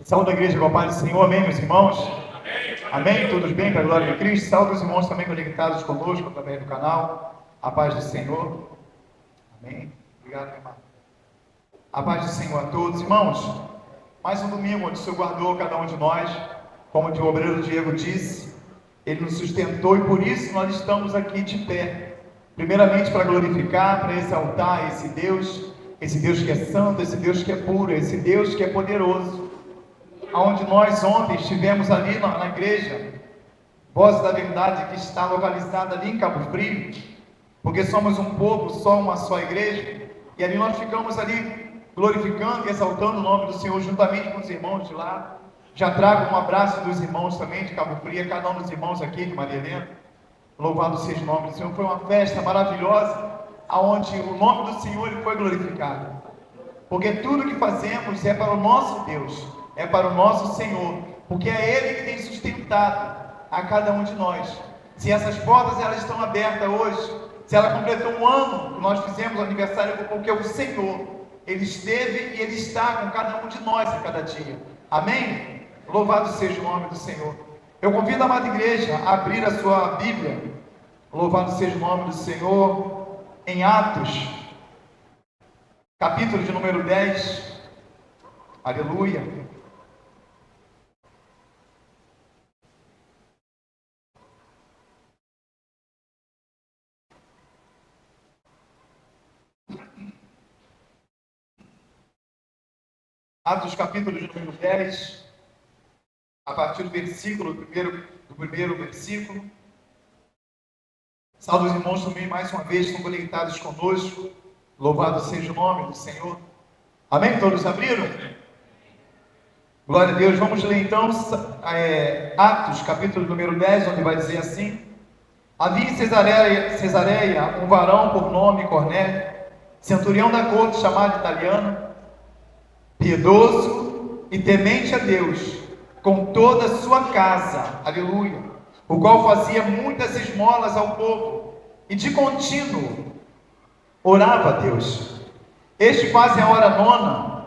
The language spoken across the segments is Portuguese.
Saúde a igreja com a paz do Senhor, amém, meus irmãos? Amém? Todos bem, para a glória de Cristo? Saúde os irmãos também conectados conosco, através do canal. A paz do Senhor. Amém? Obrigado, meu irmão. A paz do Senhor a todos. Irmãos, mais um domingo onde o Senhor guardou cada um de nós. Como o obreiro Diego disse, Ele nos sustentou e por isso nós estamos aqui de pé. Primeiramente para glorificar, para exaltar esse Deus que é santo, esse Deus que é puro, esse Deus que é poderoso. Aonde nós ontem estivemos ali na igreja Voz da Verdade, que está localizada ali em Cabo Frio, porque somos um povo, só uma só igreja, e ali nós ficamos ali glorificando e exaltando o nome do Senhor juntamente com os irmãos de lá. Já trago um abraço dos irmãos também de Cabo Frio, cada um dos irmãos aqui de Maria Helena. Louvado seja o nome do Senhor. Foi uma festa maravilhosa, aonde o nome do Senhor ele foi glorificado, porque tudo que fazemos é para o nosso Deus, é para o nosso Senhor, porque é Ele que tem sustentado a cada um de nós. Se essas portas elas estão abertas hoje, se ela completou um ano que nós fizemos o aniversário, porque o Senhor Ele esteve e Ele está com cada um de nós a cada dia. Amém? Louvado seja o nome do Senhor. Eu convido a amada igreja a abrir a sua Bíblia. Louvado seja o nome do Senhor. Em Atos, capítulo de número 10, aleluia. Atos, capítulo de número 10, a partir do primeiro versículo. Saúde os irmãos também, mais uma vez, estão conectados conosco. Louvado seja o nome do Senhor. Amém? Todos abriram? Glória a Deus. Vamos ler então Atos, capítulo número 10, onde vai dizer assim: havia em Cesareia um varão por nome Cornélio, centurião da corte, chamado italiano, piedoso e temente a Deus, com toda a sua casa, aleluia, o qual fazia muitas esmolas ao povo, e de contínuo orava a Deus. Este, quase a hora 9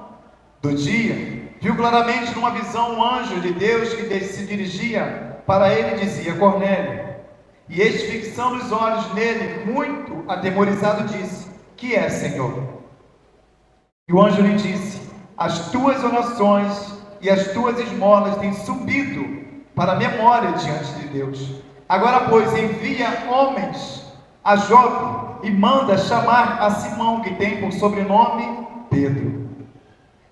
do dia, viu claramente numa visão um anjo de Deus que se dirigia para ele e dizia: Cornélio. E este, fixando os olhos nele, muito atemorizado, disse: que é, Senhor? E o anjo lhe disse: as tuas orações e as tuas esmolas têm subido para a memória diante de Deus. Agora, pois, envia homens a Jope e manda chamar a Simão, que tem por sobrenome Pedro.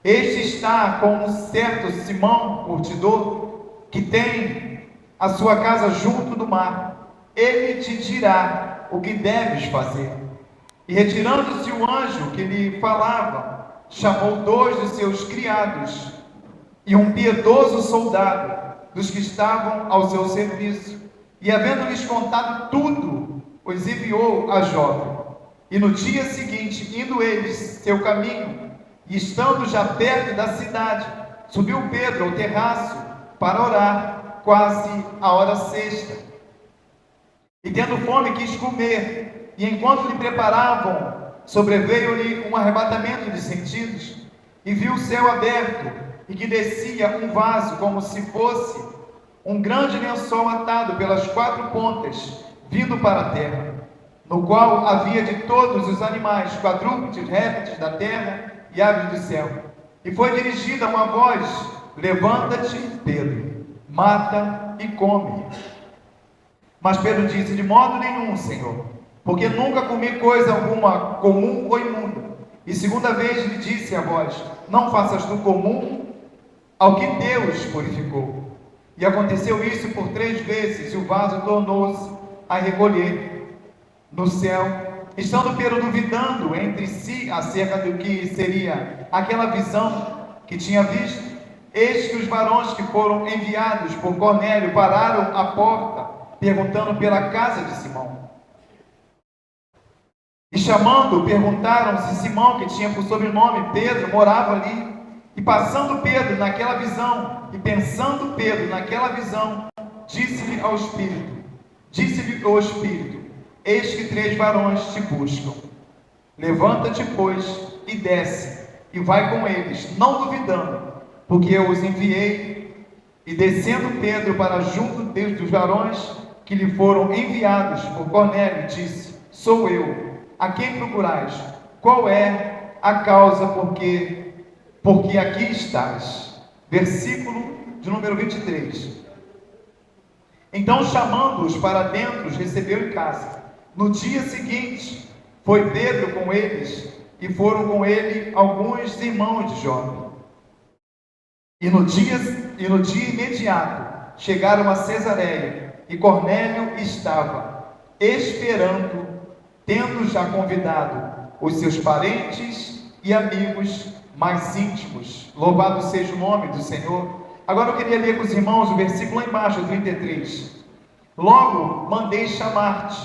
Este está com um certo Simão curtidor, que tem a sua casa junto do mar. Ele te dirá o que deves fazer. E retirando-se o anjo que lhe falava, chamou 2 de seus criados e um piedoso soldado dos que estavam ao seu serviço, e havendo-lhes contado tudo, os enviou a Jope. E no dia seguinte, indo eles seu caminho, e estando já perto da cidade, subiu Pedro ao terraço para orar, quase a hora 6. E tendo fome quis comer, e enquanto lhe preparavam, sobreveio-lhe um arrebatamento de sentidos, e viu o céu aberto, e que descia um vaso, como se fosse um grande lençol atado pelas 4 pontas, vindo para a terra, no qual havia de todos os animais, quadrúpedes, répteis da terra e aves do céu. E foi dirigida uma voz: levanta-te, Pedro, mata e come. Mas Pedro disse: de modo nenhum, Senhor, porque nunca comi coisa alguma comum ou imunda. E segunda vez lhe disse a voz: não faças tu comum ao que Deus purificou. E aconteceu isso por 3 vezes, e o vaso tornou-se a recolher no céu. Estando Pedro duvidando entre si acerca do que seria aquela visão que tinha visto, eis que os varões que foram enviados por Cornélio pararam à porta, perguntando pela casa de Simão. E chamando, perguntaram se Simão, que tinha por sobrenome Pedro, morava ali. E passando Pedro naquela visão, e pensando Pedro naquela visão, disse-lhe o Espírito: eis que 3 varões te buscam. Levanta-te, pois, e desce, e vai com eles, não duvidando, porque eu os enviei. E descendo Pedro para junto dos varões que lhe foram enviados por Cornélio, disse: Sou eu, a quem procurais? Qual é a causa porque aqui estás? Versículo de número 23. Então, chamando-os para dentro, os recebeu em casa. No dia seguinte, foi Pedro com eles, e foram com ele alguns irmãos de Jope. E no dia imediato, chegaram a Cesareia, e Cornélio estava esperando, tendo já convidado os seus parentes e amigos mais íntimos. Louvado seja o nome do Senhor. Agora eu queria ler com os irmãos o versículo lá embaixo, 33. Logo mandei chamar-te,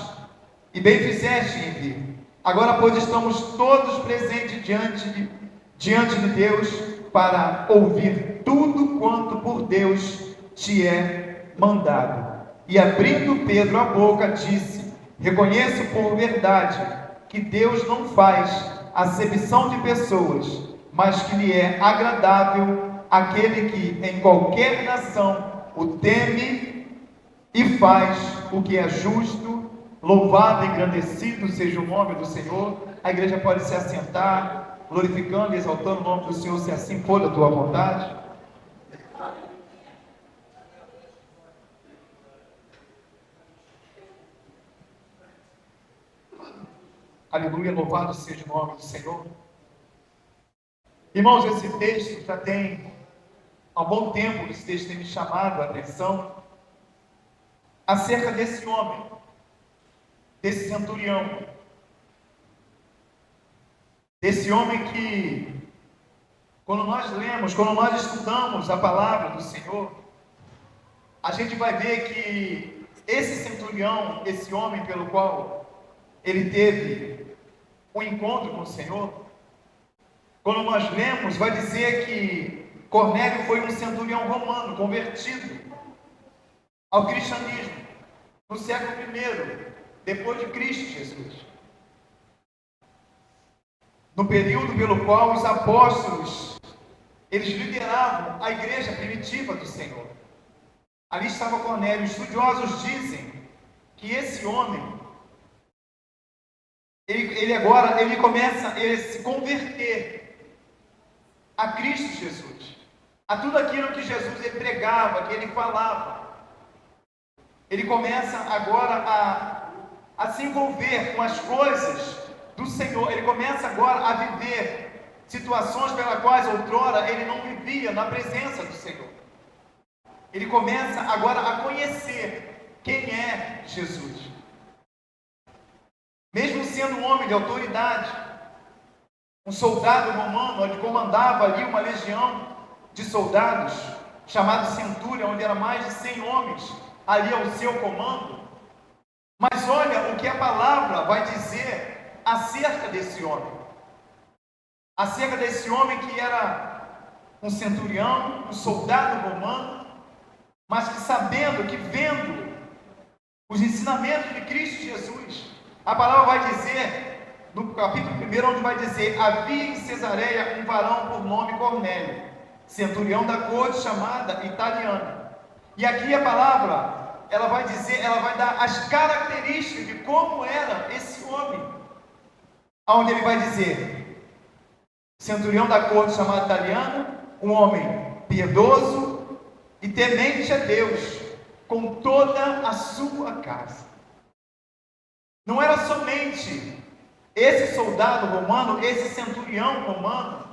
e bem fizeste em vir. Agora, pois, estamos todos presentes diante de Deus para ouvir tudo quanto por Deus te é mandado. E abrindo Pedro a boca, disse: Reconheço por verdade que Deus não faz acepção de pessoas, mas que lhe é agradável aquele que em qualquer nação o teme e faz o que é justo. Louvado e engrandecido seja o nome do Senhor. A igreja pode se assentar, glorificando e exaltando o nome do Senhor, se assim for da tua vontade. Aleluia, louvado seja o nome do Senhor. Irmãos, esse texto já tem há um bom tempo, esse texto tem me chamado a atenção acerca desse homem, desse centurião, desse homem que, quando nós lemos, quando nós estudamos a palavra do Senhor, a gente vai ver que esse centurião, esse homem pelo qual ele teve um encontro com o Senhor, quando nós lemos, vai dizer que Cornélio foi um centurião romano, convertido ao cristianismo, no século I, depois de Cristo Jesus. No período pelo qual os apóstolos, eles lideravam a igreja primitiva do Senhor. Ali estava Cornélio. Estudiosos dizem que esse homem, ele começa a se converter a Cristo Jesus, a tudo aquilo que Jesus ele pregava, que ele falava. Ele começa agora a se envolver com as coisas do Senhor. Ele começa agora a viver situações pelas quais outrora ele não vivia na presença do Senhor. Ele começa agora a conhecer quem é Jesus. Mesmo sendo um homem de autoridade, um soldado romano, onde comandava ali uma legião de soldados, chamado Centúria, onde era mais de 100 homens ali ao seu comando. Mas olha o que a palavra vai dizer acerca desse homem. Acerca desse homem que era um centurião, um soldado romano, mas que sabendo, que vendo os ensinamentos de Cristo Jesus, a palavra vai dizer, no capítulo 1, onde vai dizer: havia em Cesareia um varão por nome Cornélio, centurião da corte chamada italiana. E aqui a palavra, ela vai dizer, ela vai dar as características de como era esse homem. Onde ele vai dizer: centurião da corte chamada italiana, um homem piedoso e temente a Deus com toda a sua casa. Não era somente esse soldado romano, esse centurião romano,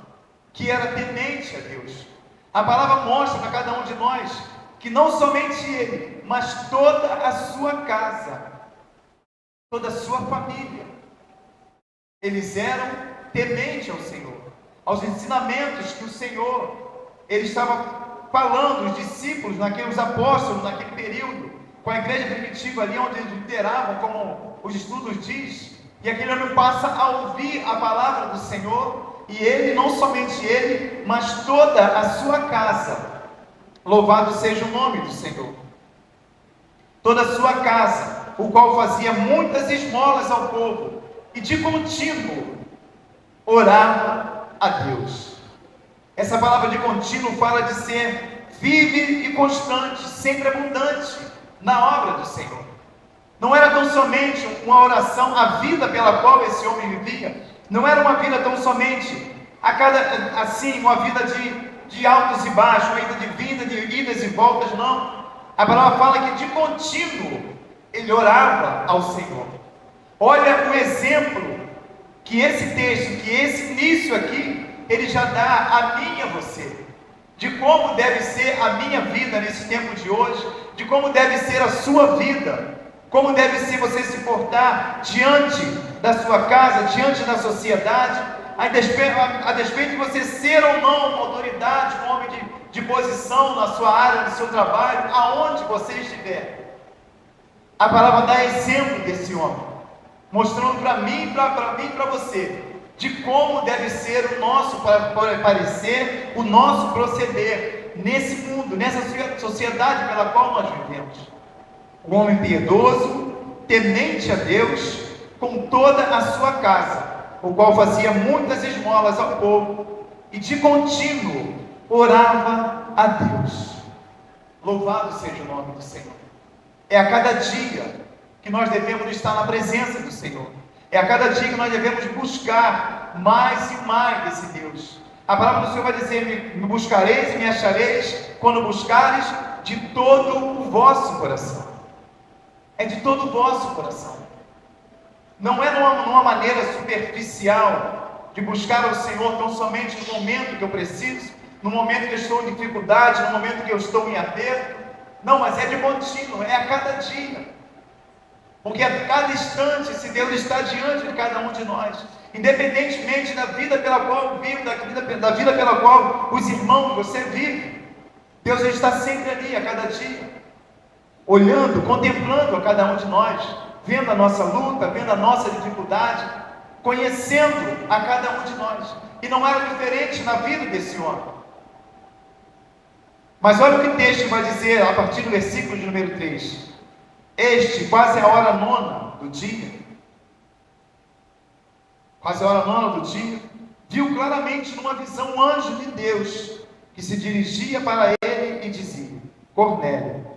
que era temente a Deus. A palavra mostra para cada um de nós que não somente ele, mas toda a sua casa, toda a sua família, eles eram tementes ao Senhor, aos ensinamentos que o Senhor, ele estava falando, os discípulos, os apóstolos, naquele período, com a igreja primitiva ali, onde eles lideravam, como os estudos diz. E aquele homem passa a ouvir a palavra do Senhor, e ele, não somente ele, mas toda a sua casa. Louvado seja o nome do Senhor. Toda a sua casa, o qual fazia muitas esmolas ao povo, e de contínuo orava a Deus. Essa palavra de contínuo fala de ser vive e constante, sempre abundante na obra do Senhor. Não era tão somente uma oração, a vida pela qual esse homem vivia, não era uma vida tão somente uma vida de altos e baixos, uma vida de idas e voltas, não. A palavra fala que de contínuo ele orava ao Senhor. Olha o exemplo que esse texto, que esse início aqui, ele já dá a mim e a você, de como deve ser a minha vida nesse tempo de hoje, de como deve ser a sua vida, como deve ser você se portar diante da sua casa, diante da sociedade, a despeito de você ser ou não uma autoridade, um homem de posição na sua área, no seu trabalho, aonde você estiver. A palavra dá exemplo desse homem, mostrando para mim e para você, de como deve ser o nosso parecer, o nosso proceder nesse mundo, nessa sociedade pela qual nós vivemos. Um homem piedoso, temente a Deus, com toda a sua casa, o qual fazia muitas esmolas ao povo, e de contínuo orava a Deus. Louvado seja o nome do Senhor. É a cada dia que nós devemos estar na presença do Senhor. É a cada dia que nós devemos buscar mais e mais desse Deus. A palavra do Senhor vai dizer: me buscareis e me achareis, quando buscareis de todo o vosso coração. É de todo o vosso coração. Não é numa maneira superficial de buscar ao Senhor tão somente no momento que eu preciso, no momento que eu estou em dificuldade, no momento que eu estou em aperto. Não, mas é de contínuo, é a cada dia. Porque a cada instante esse Deus está diante de cada um de nós, independentemente da vida pela qual eu vivo, da vida pela qual os irmãos, você vive. Deus está sempre ali a cada dia, olhando, contemplando a cada um de nós, vendo a nossa luta, vendo a nossa dificuldade, conhecendo a cada um de nós. E não era diferente na vida desse homem. Mas olha o que o texto vai dizer a partir do versículo de número 3. Quase a hora nona do dia, viu claramente numa visão um anjo de Deus, que se dirigia para ele e dizia: Cornélio.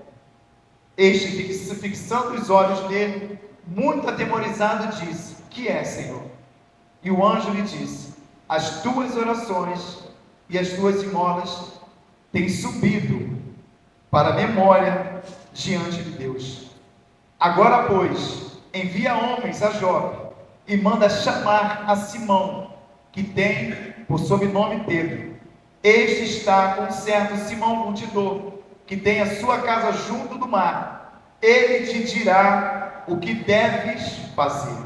Fixando os olhos nele, muito atemorizado, disse: Que é, Senhor? E o anjo lhe disse: As tuas orações e as tuas esmolas têm subido para a memória diante de Deus. Agora, pois, envia homens a Jope e manda chamar a Simão, que tem por sobrenome Pedro. Este está com um certo Simão Curtidor, que tem a sua casa junto do mar. Ele te dirá o que deves fazer.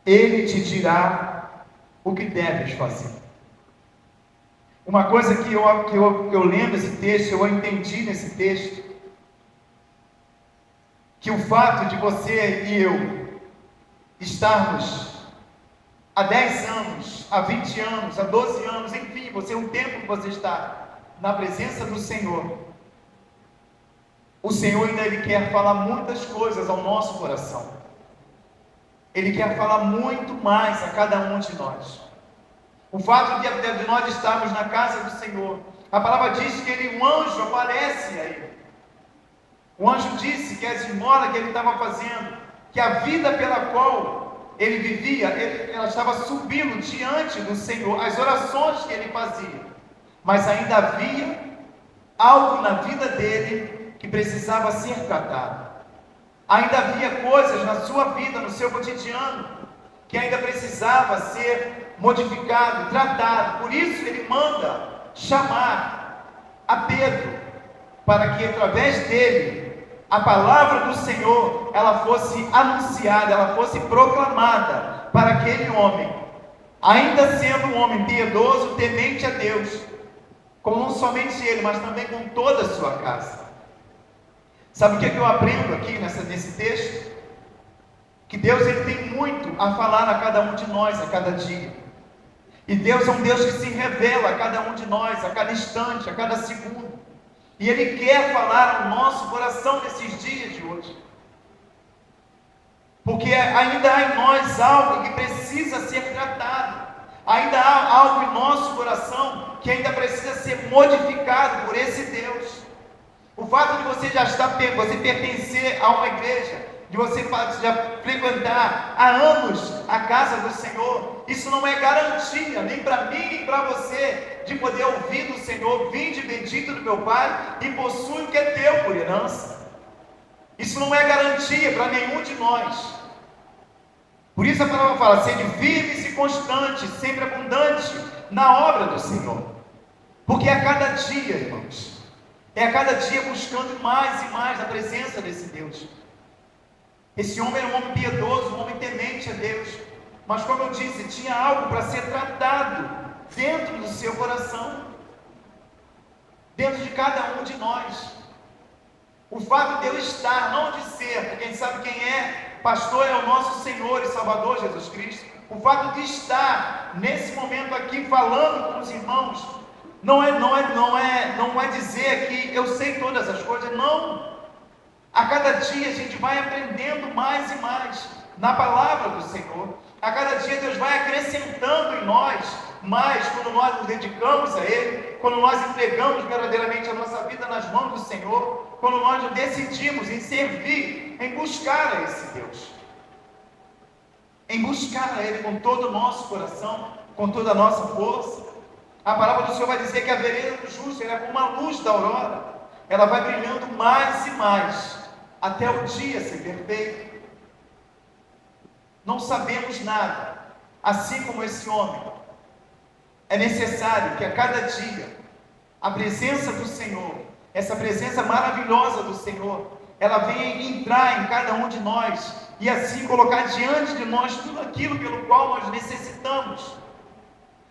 Ele te dirá o que deves fazer. Uma coisa que eu lendo esse texto, eu entendi nesse texto, que o fato de você e eu estarmos há 10 anos, há 20 anos, há 12 anos, enfim, um tempo que você está na presença do Senhor, o Senhor ainda Ele quer falar muitas coisas ao nosso coração. Ele quer falar muito mais a cada um de nós. O fato de nós estarmos na casa do Senhor, a palavra diz que um anjo aparece a ele. O anjo disse que as esmolas que ele estava fazendo, que a vida pela qual ele vivia, ela estava subindo diante do Senhor, as orações que ele fazia. Mas ainda havia algo na vida dele que precisava ser tratado. Ainda havia coisas na sua vida, no seu cotidiano, que ainda precisava ser modificado, tratado. Por isso ele manda chamar a Pedro, para que através dele a palavra do Senhor ela fosse anunciada, ela fosse proclamada para aquele homem, ainda sendo um homem piedoso, temente a Deus, como não somente ele, mas também com toda a sua casa. Sabe o que eu aprendo aqui nesse texto? Que Deus ele tem muito a falar a cada um de nós, a cada dia. E Deus é um Deus que se revela a cada um de nós, a cada instante, a cada segundo. E Ele quer falar ao nosso coração nesses dias de hoje. Porque ainda há em nós algo que precisa ser tratado. Ainda há algo em nosso coração que ainda precisa ser modificado por esse Deus. O fato de você você pertencer a uma igreja, de você já frequentar há anos a casa do Senhor, isso não é garantia, nem para mim, nem para você, de poder ouvir do Senhor: vinde bendito do meu Pai, e possui o que é teu por herança. Isso não é garantia para nenhum de nós. Por isso a palavra fala: sede firmes e constantes, sempre abundante na obra do Senhor. Porque a cada dia, irmãos, é a cada dia buscando mais e mais a presença desse Deus. Esse homem era um homem piedoso, um homem temente a Deus, mas, como eu disse, tinha algo para ser tratado dentro do seu coração, dentro de cada um de nós. O fato de eu estar, não de ser, porque quem sabe quem é pastor é o nosso Senhor e Salvador Jesus Cristo. O fato de estar nesse momento aqui falando com os irmãos não é dizer que eu sei todas as coisas, não. A cada dia a gente vai aprendendo mais e mais na palavra do Senhor. A cada dia Deus vai acrescentando em nós mais, quando nós nos dedicamos a Ele, quando nós entregamos verdadeiramente a nossa vida nas mãos do Senhor, quando nós decidimos em servir, em buscar a esse Deus, em buscar a Ele com todo o nosso coração, com toda a nossa força. A palavra do Senhor vai dizer que a vereda do justo é como a luz da aurora, ela vai brilhando mais e mais, até o dia ser perfeito. Não sabemos nada, assim como esse homem. É necessário que a cada dia a presença do Senhor, essa presença maravilhosa do Senhor, ela venha entrar em cada um de nós e assim colocar diante de nós tudo aquilo pelo qual nós necessitamos.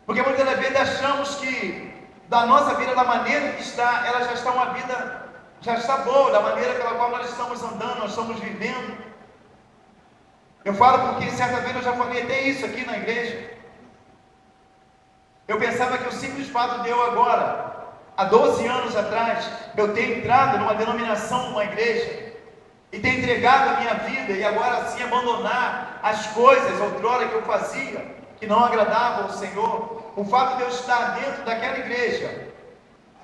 Porque muitas das vezes achamos que da nossa vida, da maneira que está, ela já está uma vida, já está boa, da maneira pela qual nós estamos andando, nós estamos vivendo. Eu falo porque certa vez eu já falei até isso aqui na igreja. Eu pensava que o simples fato de eu agora, há 12 anos atrás, eu ter entrado numa denominação, numa igreja, e ter entregado a minha vida, e agora sim abandonar as coisas outrora que eu fazia, que não agradavam ao Senhor, o fato de eu estar dentro daquela igreja,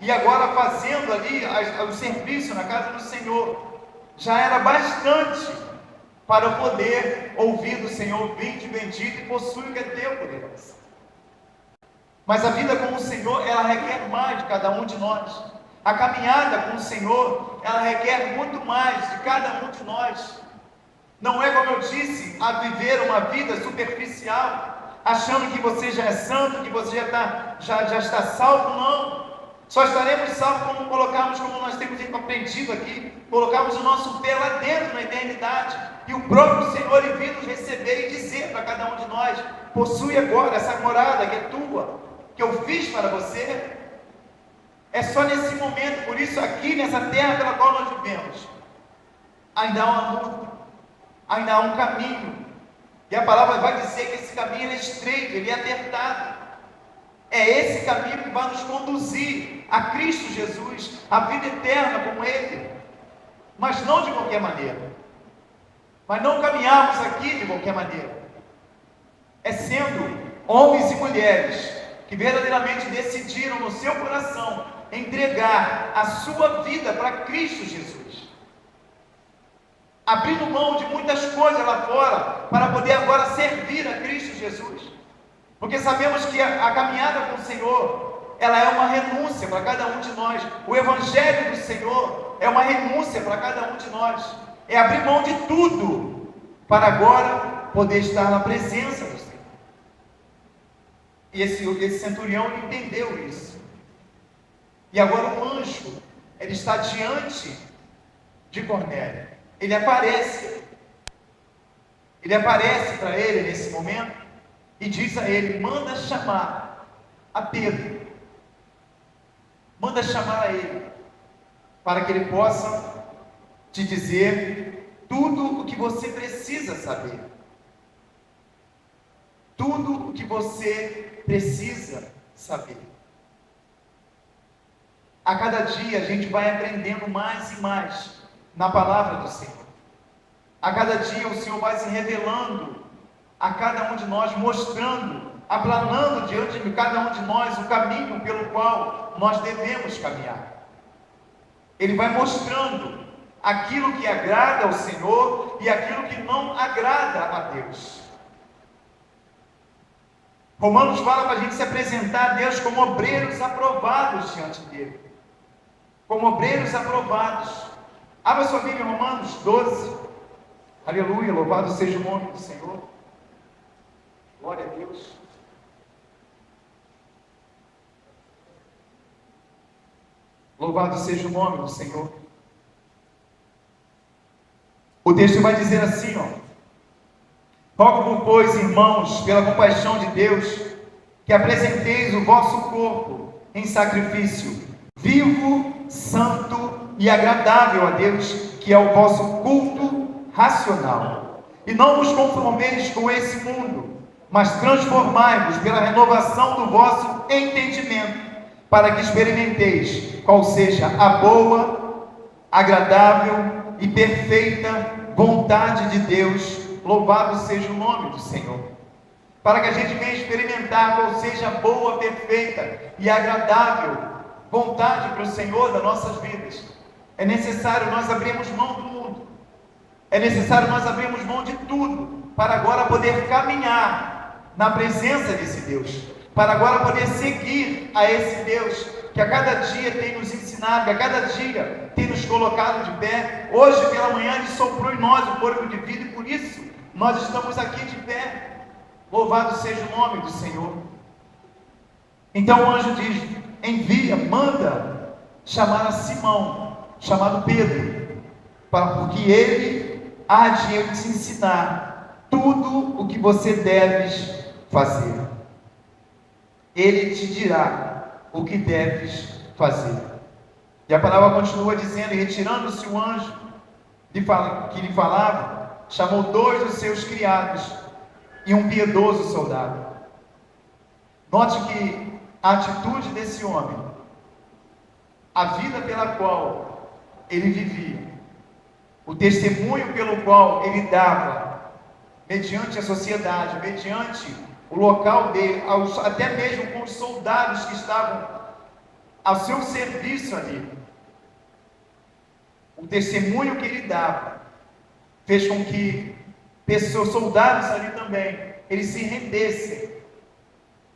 e agora fazendo ali o serviço na casa do Senhor, já era bastante para eu poder ouvir do Senhor: vinde bendito e possui o que é teu por herança. Mas a vida com o Senhor, ela requer mais de cada um de nós. A caminhada com o Senhor, ela requer muito mais de cada um de nós. Não é, como eu disse, a viver uma vida superficial, achando que você já é santo, que você já está salvo. Não. Só estaremos salvos quando colocarmos, como nós temos aprendido aqui, colocarmos o nosso pé lá dentro na eternidade, e o próprio Senhor vir nos receber e dizer para cada um de nós: possui agora essa morada que é tua, que eu fiz para você. É só nesse momento. Por isso, aqui nessa terra pela qual nós vivemos, ainda há uma luta, ainda há um caminho, e a palavra vai dizer que esse caminho é estreito, ele é apertado. É esse caminho que vai nos conduzir a Cristo Jesus, a vida eterna com Ele, mas não de qualquer maneira. Mas não caminharmos aqui de qualquer maneira. É sendo homens e mulheres que verdadeiramente decidiram no seu coração entregar a sua vida para Cristo Jesus, abrindo mão de muitas coisas lá fora para poder agora servir a Cristo Jesus. Porque sabemos que a caminhada com o Senhor, ela é uma renúncia para cada um de nós. O Evangelho do Senhor é uma renúncia para cada um de nós. É abrir mão de tudo para agora poder estar na presença do Senhor. E esse centurião entendeu isso. E agora o anjo, ele está diante de Cornélio. Ele aparece para ele nesse momento e diz a ele: manda chamar a Pedro, manda chamar a ele, para que ele possa te dizer tudo o que você precisa saber, tudo o que você precisa saber. A cada dia a gente vai aprendendo mais e mais na palavra do Senhor. A cada dia o Senhor vai se revelando a cada um de nós, mostrando aplanando diante de cada um de nós o caminho pelo qual nós devemos caminhar. Ele vai mostrando aquilo que agrada ao Senhor e aquilo que não agrada a Deus. Romanos fala para a gente se apresentar a Deus como obreiros aprovados diante dele. Como obreiros aprovados. Abra sua Bíblia em Romanos 12. Aleluia, louvado seja o nome do Senhor. Glória a Deus. Louvado seja o nome do Senhor. O texto vai dizer assim, rogo-vos, pois, irmãos, pela compaixão de Deus, que apresenteis o vosso corpo em sacrifício vivo, santo e agradável a Deus, que é o vosso culto racional. E não vos conformeis com esse mundo, mas transformai-vos pela renovação do vosso entendimento, para que experimenteis qual seja a boa, agradável e perfeita vontade de Deus. Louvado seja o nome do Senhor. Para que a gente venha experimentar qual seja a boa, perfeita e agradável vontade para o Senhor das nossas vidas, é necessário nós abrirmos mão do mundo, é necessário nós abrirmos mão de tudo, para agora poder caminhar na presença desse Deus, para agora poder seguir a esse Deus, que a cada dia tem nos ensinado, que a cada dia tem nos colocado de pé. Hoje pela manhã Ele soprou em nós o fôlego de vida, e por isso nós estamos aqui de pé. Louvado seja o nome do Senhor. Então o anjo diz, envia, manda chamar a Simão, chamado Pedro, porque ele há de te ensinar tudo o que você deves fazer. Ele te dirá o que deves fazer. E a palavra continua dizendo, e retirando-se o anjo que lhe falava, chamou 2 dos seus criados e um piedoso soldado. Note que a atitude desse homem, a vida pela qual ele vivia, o testemunho pelo qual ele dava, mediante a sociedade, mediante o local dele, até mesmo com os soldados que estavam ao seu serviço ali, o testemunho que ele dava, fez com que pessoas, soldados ali também, eles se rendessem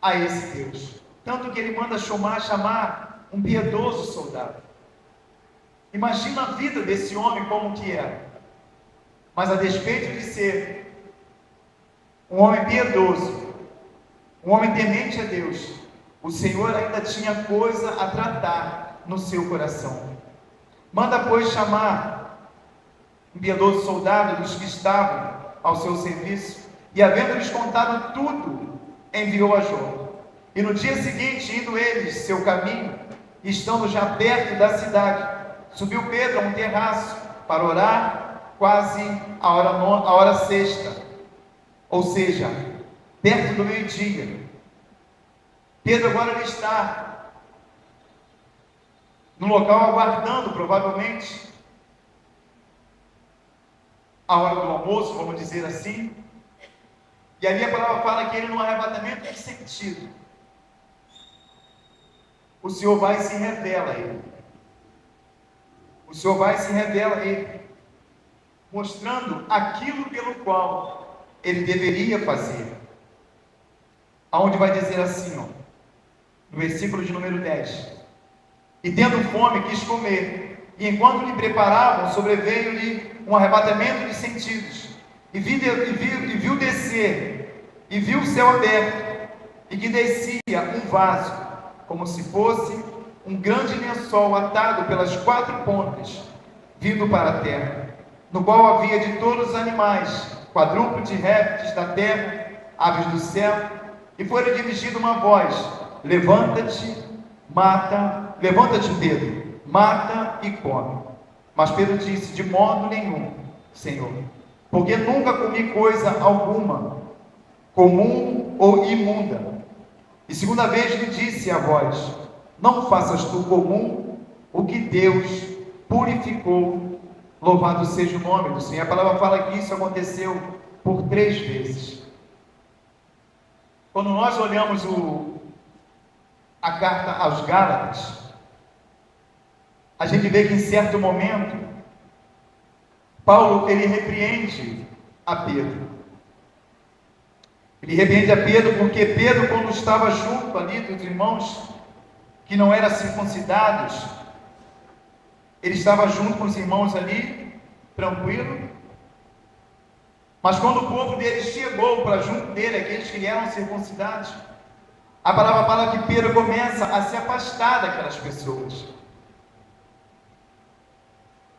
a esse Deus. Tanto que ele manda chamar um piedoso soldado. Imagina a vida desse homem como que era. Mas a despeito de ser um homem piedoso, um homem temente a Deus, o Senhor ainda tinha coisa a tratar no seu coração. Manda, pois, chamar um piedoso soldado dos que estavam ao seu serviço, e havendo-lhes contado tudo, enviou a Jope. E no dia seguinte, indo eles seu caminho, e estando já perto da cidade, subiu Pedro a um terraço para orar, quase a hora sexta, ou seja, perto do meio-dia. Pedro agora ele está no local aguardando, provavelmente, a hora do almoço, vamos dizer assim. E ali a palavra fala que ele, num arrebatamento de sentido, o Senhor vai e se revela a ele. O Senhor vai e se revela a ele, mostrando aquilo pelo qual ele deveria fazer. Aonde vai dizer assim, no versículo de número 10: e tendo fome, quis comer, e enquanto lhe preparavam, sobreveio-lhe um arrebatamento de sentidos, e viu descer, e viu o céu aberto, e que descia um vaso, como se fosse um grande lençol atado pelas 4 pontas, vindo para a terra, no qual havia de todos os animais, quadrúpedes, répteis da terra, aves do céu, e foi dirigida uma voz: levanta-te, Pedro, mata e come. Mas Pedro disse: de modo nenhum, Senhor, porque nunca comi coisa alguma, comum ou imunda. E segunda vez lhe disse a voz: não faças tu comum o que Deus purificou. Louvado seja o nome do Senhor. A palavra fala que isso aconteceu por 3 vezes. Quando nós olhamos a carta aos Gálatas, a gente vê que em certo momento, Paulo, ele repreende a Pedro. Ele repreende a Pedro porque Pedro, quando estava junto ali dos irmãos que não eram circuncidados, ele estava junto com os irmãos ali, tranquilo. Mas quando o povo dele chegou para junto dele, aqueles que eram circuncidados, a palavra fala que Pedro começa a se afastar daquelas pessoas.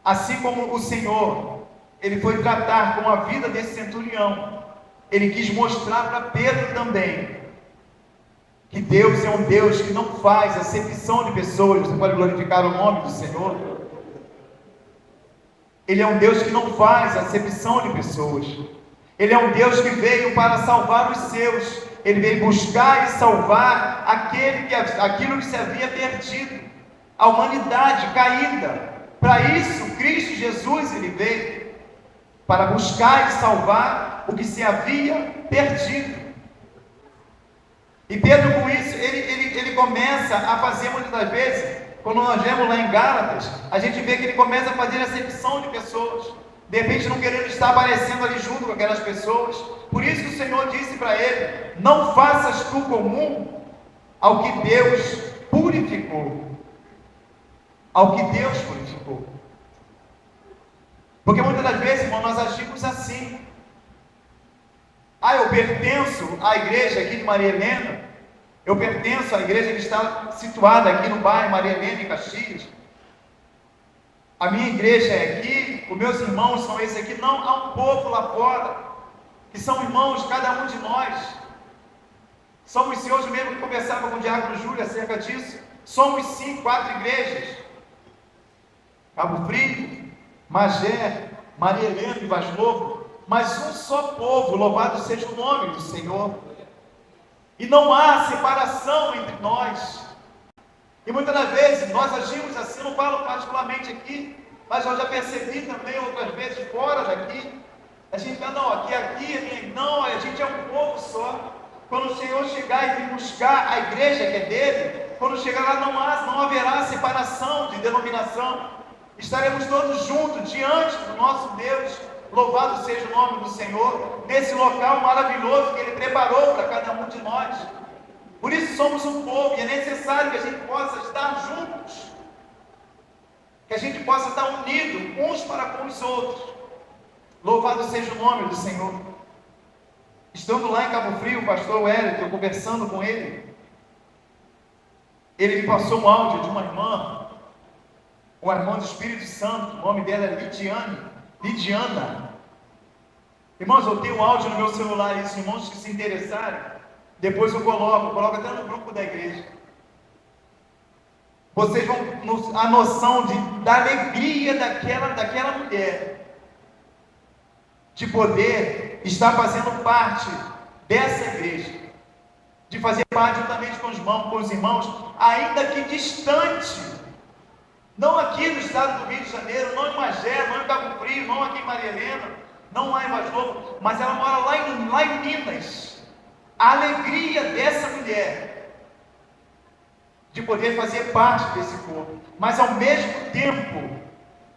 Assim como o Senhor, ele foi tratar com a vida desse centurião, ele quis mostrar para Pedro também, que Deus é um Deus que não faz acepção de pessoas. Você pode glorificar o nome do Senhor? Ele é um Deus que não faz acepção de pessoas. Ele é um Deus que veio para salvar os seus. Ele veio buscar e salvar aquilo que se havia perdido, a humanidade caída. Para isso, Cristo Jesus, ele veio para buscar e salvar o que se havia perdido. E Pedro, com isso, ele começa a fazer muitas das vezes, quando nós lemos lá em Gálatas, a gente vê que ele começa a fazer acepção de pessoas, de repente não querendo estar aparecendo ali junto com aquelas pessoas. Por isso que o Senhor disse para ele: não faças tu comum ao que Deus purificou. Ao que Deus purificou. Porque muitas das vezes, irmão, nós agimos assim. Eu pertenço à igreja aqui de Maria Helena, eu pertenço à igreja que está situada aqui no bairro Maria Helena, em Caxias. A minha igreja é aqui, os meus irmãos são esses aqui. Não, há um povo lá fora, que são irmãos, cada um de nós. Somos senhores, mesmo que conversava com o diácono Júlio acerca disso. Somos 4 igrejas: Cabo Frio, Magé, Maria Helena e Vaz Novo. Mas um só povo, louvado seja o nome do Senhor. E não há separação entre nós. E muitas das vezes nós agimos assim, não falo particularmente aqui, mas eu já percebi também outras vezes fora daqui. A gente fala: não, aqui, não, a gente é um povo só. Quando o Senhor chegar e vir buscar a igreja que é dele, quando chegar lá não haverá separação de denominação. Estaremos todos juntos diante do nosso Deus. Louvado seja o nome do Senhor, nesse local maravilhoso que Ele preparou para cada um de nós. Por isso somos um povo, e é necessário que a gente possa estar juntos, que a gente possa estar unidos uns para com os outros. Louvado seja o nome do Senhor. Estando lá em Cabo Frio, o pastor Wellington, conversando com ele me passou um áudio de uma irmã do Espírito Santo. O nome dela é Lidiana. Irmãos, eu tenho um áudio no meu celular, e os irmãos que se interessarem, depois eu coloco até no grupo da igreja. Vocês vão a noção da alegria daquela mulher, de poder estar fazendo parte dessa igreja, de fazer parte juntamente com os irmãos, ainda que distante. Não aqui no estado do Rio de Janeiro, não em Magé, não em Cabo Frio, não aqui em Maria Helena, não lá em Vaz Novo, mas ela mora lá em Minas. A alegria dessa mulher de poder fazer parte desse corpo, mas ao mesmo tempo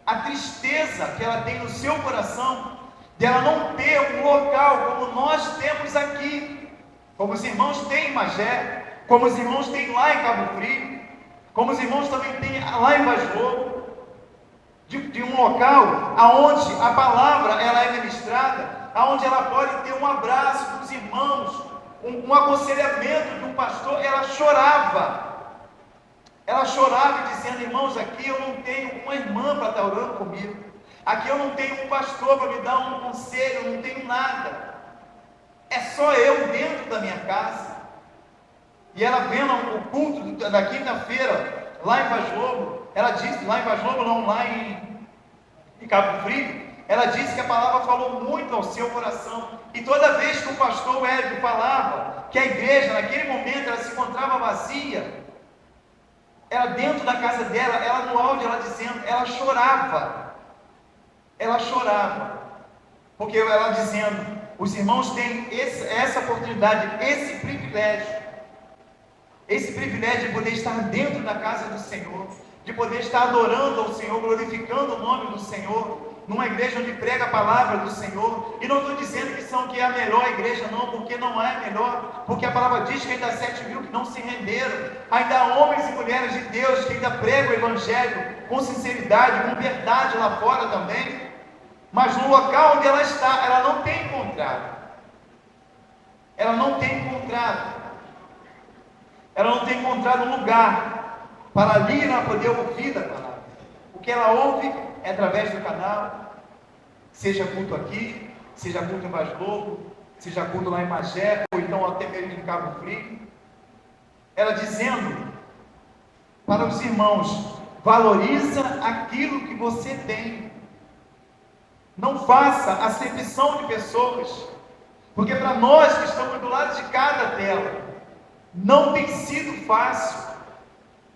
a tristeza que ela tem no seu coração de ela não ter um local como nós temos aqui, como os irmãos têm em Magé, como os irmãos têm lá em Cabo Frio, como os irmãos também têm lá em Vaz Novo, de um local aonde a palavra ela é ministrada, aonde ela pode ter um abraço dos irmãos, um aconselhamento de um pastor. Ela chorava dizendo: irmãos, aqui eu não tenho uma irmã para estar orando comigo, aqui eu não tenho um pastor para me dar um conselho, eu não tenho nada, é só eu dentro da minha casa. E ela vendo o culto da quinta-feira, lá em Vaz Novo, ela disse, lá em Cabo Frio, ela disse que a palavra falou muito ao seu coração. E toda vez que o pastor Hélio falava que a igreja, naquele momento, ela se encontrava vazia, ela dentro da casa dela, ela no áudio, ela dizendo, ela chorava, porque ela dizendo: os irmãos têm essa oportunidade, esse privilégio de poder estar dentro da casa do Senhor, de poder estar adorando ao Senhor, glorificando o nome do Senhor, numa igreja onde prega a palavra do Senhor. E não estou dizendo que é a melhor igreja, não, porque não é a melhor, porque a palavra diz que ainda há 7.000 que não se renderam, ainda há homens e mulheres de Deus que ainda pregam o Evangelho com sinceridade, com verdade lá fora também, mas no local onde ela está, ela não tem encontrado, ela não tem encontrado um lugar para ali ela poder ouvir da palavra. O que ela ouve é através do canal, seja culto aqui, seja culto em Vaz Lobo, seja culto lá em Magé, ou então até mesmo em Cabo Frio. Ela dizendo para os irmãos: valoriza aquilo que você tem, não faça acepção de pessoas, porque para nós que estamos do lado de cada tela, não tem sido fácil,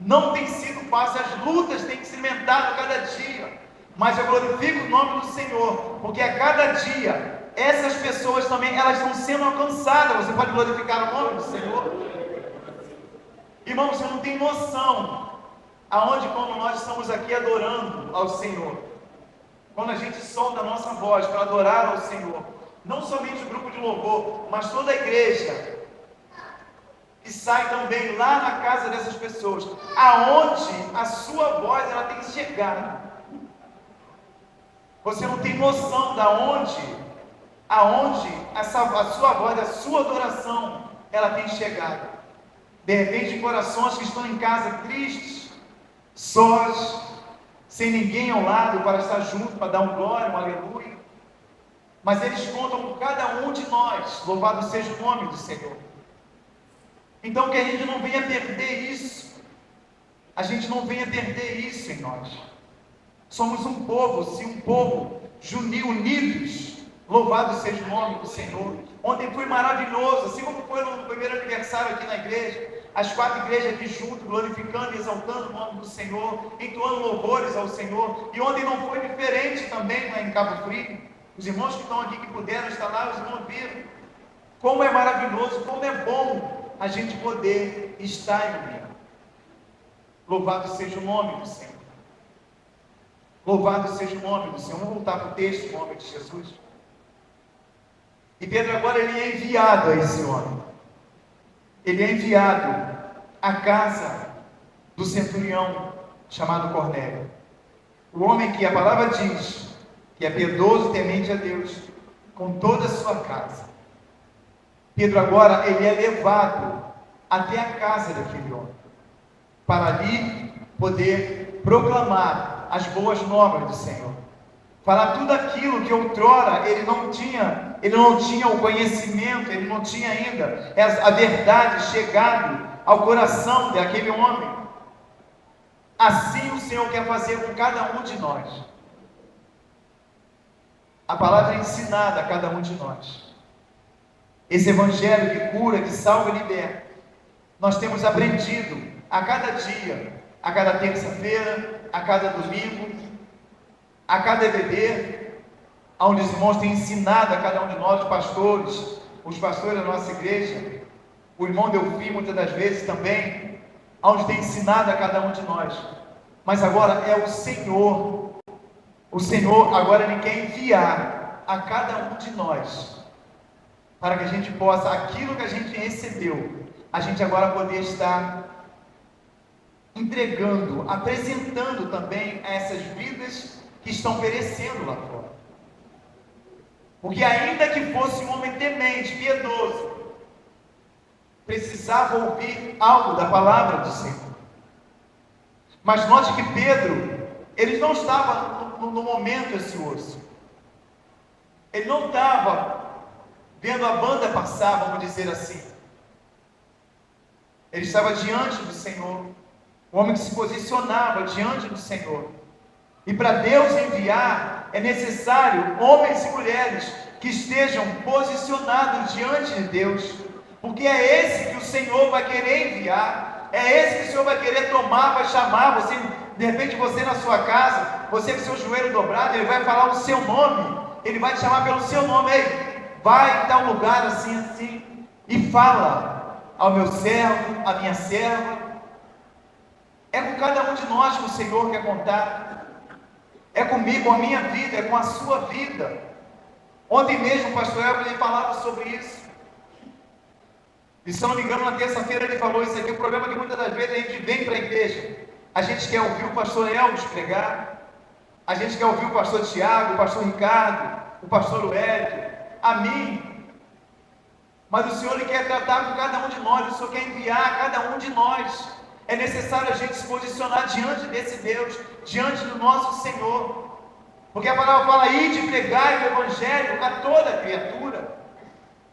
as lutas têm que se aumentar a cada dia, mas eu glorifico o nome do Senhor, porque a cada dia, essas pessoas também, elas estão sendo alcançadas. Você pode glorificar o nome do Senhor? Irmão, você não tem noção, aonde quando nós estamos aqui adorando ao Senhor, quando a gente solta a nossa voz para adorar ao Senhor, não somente o grupo de louvor, mas toda a igreja, que sai também lá na casa dessas pessoas, aonde a sua voz ela tem chegado. Você não tem noção da aonde a sua voz, a sua adoração, ela tem chegado. De repente, corações que estão em casa tristes, sós, sem ninguém ao lado para estar junto, para dar um glória, um aleluia, mas eles contam com cada um de nós. Louvado seja o nome do Senhor. Então que a gente não venha perder isso, em nós. Somos um povo, sim, um povo unidos. Louvado seja o nome do Senhor. Ontem foi maravilhoso, assim como foi no primeiro aniversário aqui na igreja, as 4 igrejas aqui junto, glorificando e exaltando o nome do Senhor, entoando louvores ao Senhor. E ontem não foi diferente também, né, em Cabo Frio. Os irmãos que estão aqui, que puderam estar lá, os irmãos viram como é maravilhoso, como é bom a gente poder estar em união. Louvado seja o nome do Senhor. Louvado seja o nome do Senhor. Vamos voltar para o texto, em nome de Jesus. E Pedro agora ele é enviado a esse homem. Ele é enviado à casa do centurião chamado Cornélio. O homem que a palavra diz que é piedoso e temente a Deus com toda a sua casa. Pedro agora ele é levado até a casa daquele homem, para ali poder proclamar as boas novas do Senhor, falar tudo aquilo que outrora ele não tinha o conhecimento, ele não tinha ainda a verdade chegado ao coração daquele homem. Assim o Senhor quer fazer com cada um de nós. A palavra é ensinada a cada um de nós. Esse evangelho que cura, que salva e liberta, nós temos aprendido a cada dia, a cada terça-feira, a cada domingo, a cada EBD, onde os irmãos têm ensinado a cada um de nós, os pastores da nossa igreja, o irmão Delfim muitas das vezes também, onde tem ensinado a cada um de nós. Mas agora é o Senhor agora ele quer enviar a cada um de nós, para que a gente possa, aquilo que a gente recebeu, a gente agora poder estar entregando, apresentando também a essas vidas que estão perecendo lá fora. Porque ainda que fosse um homem temente, piedoso, precisava ouvir algo da palavra do Senhor. Mas note que Pedro, ele não estava no momento ansioso. Ele não estava vendo a banda passar, vamos dizer assim. Ele estava diante do Senhor, um homem que se posicionava diante do Senhor. E para Deus enviar, é necessário homens e mulheres que estejam posicionados diante de Deus, porque é esse que o Senhor vai querer enviar, é esse que o Senhor vai querer tomar, vai chamar você. De repente você na sua casa, você com seu joelho dobrado, ele vai falar o seu nome, ele vai te chamar pelo seu nome. Ei, vai em tal lugar assim, assim, e fala ao meu servo, à minha serva. É com cada um de nós que o Senhor quer contar. É comigo, com a minha vida, é com a sua vida. Ontem mesmo o pastor Elber falava sobre isso. E se eu não me engano, na terça-feira ele falou isso aqui. O problema é que muitas das vezes a gente vem para a igreja, a gente quer ouvir o pastor Elvis pregar, a gente quer ouvir o pastor Tiago, o pastor Ricardo, o pastor Hélio, a mim. Mas o Senhor ele quer tratar com cada um de nós, o Senhor quer enviar cada um de nós. É necessário a gente se posicionar diante desse Deus, diante do nosso Senhor. Porque a palavra fala, ide pregar o evangelho a toda criatura.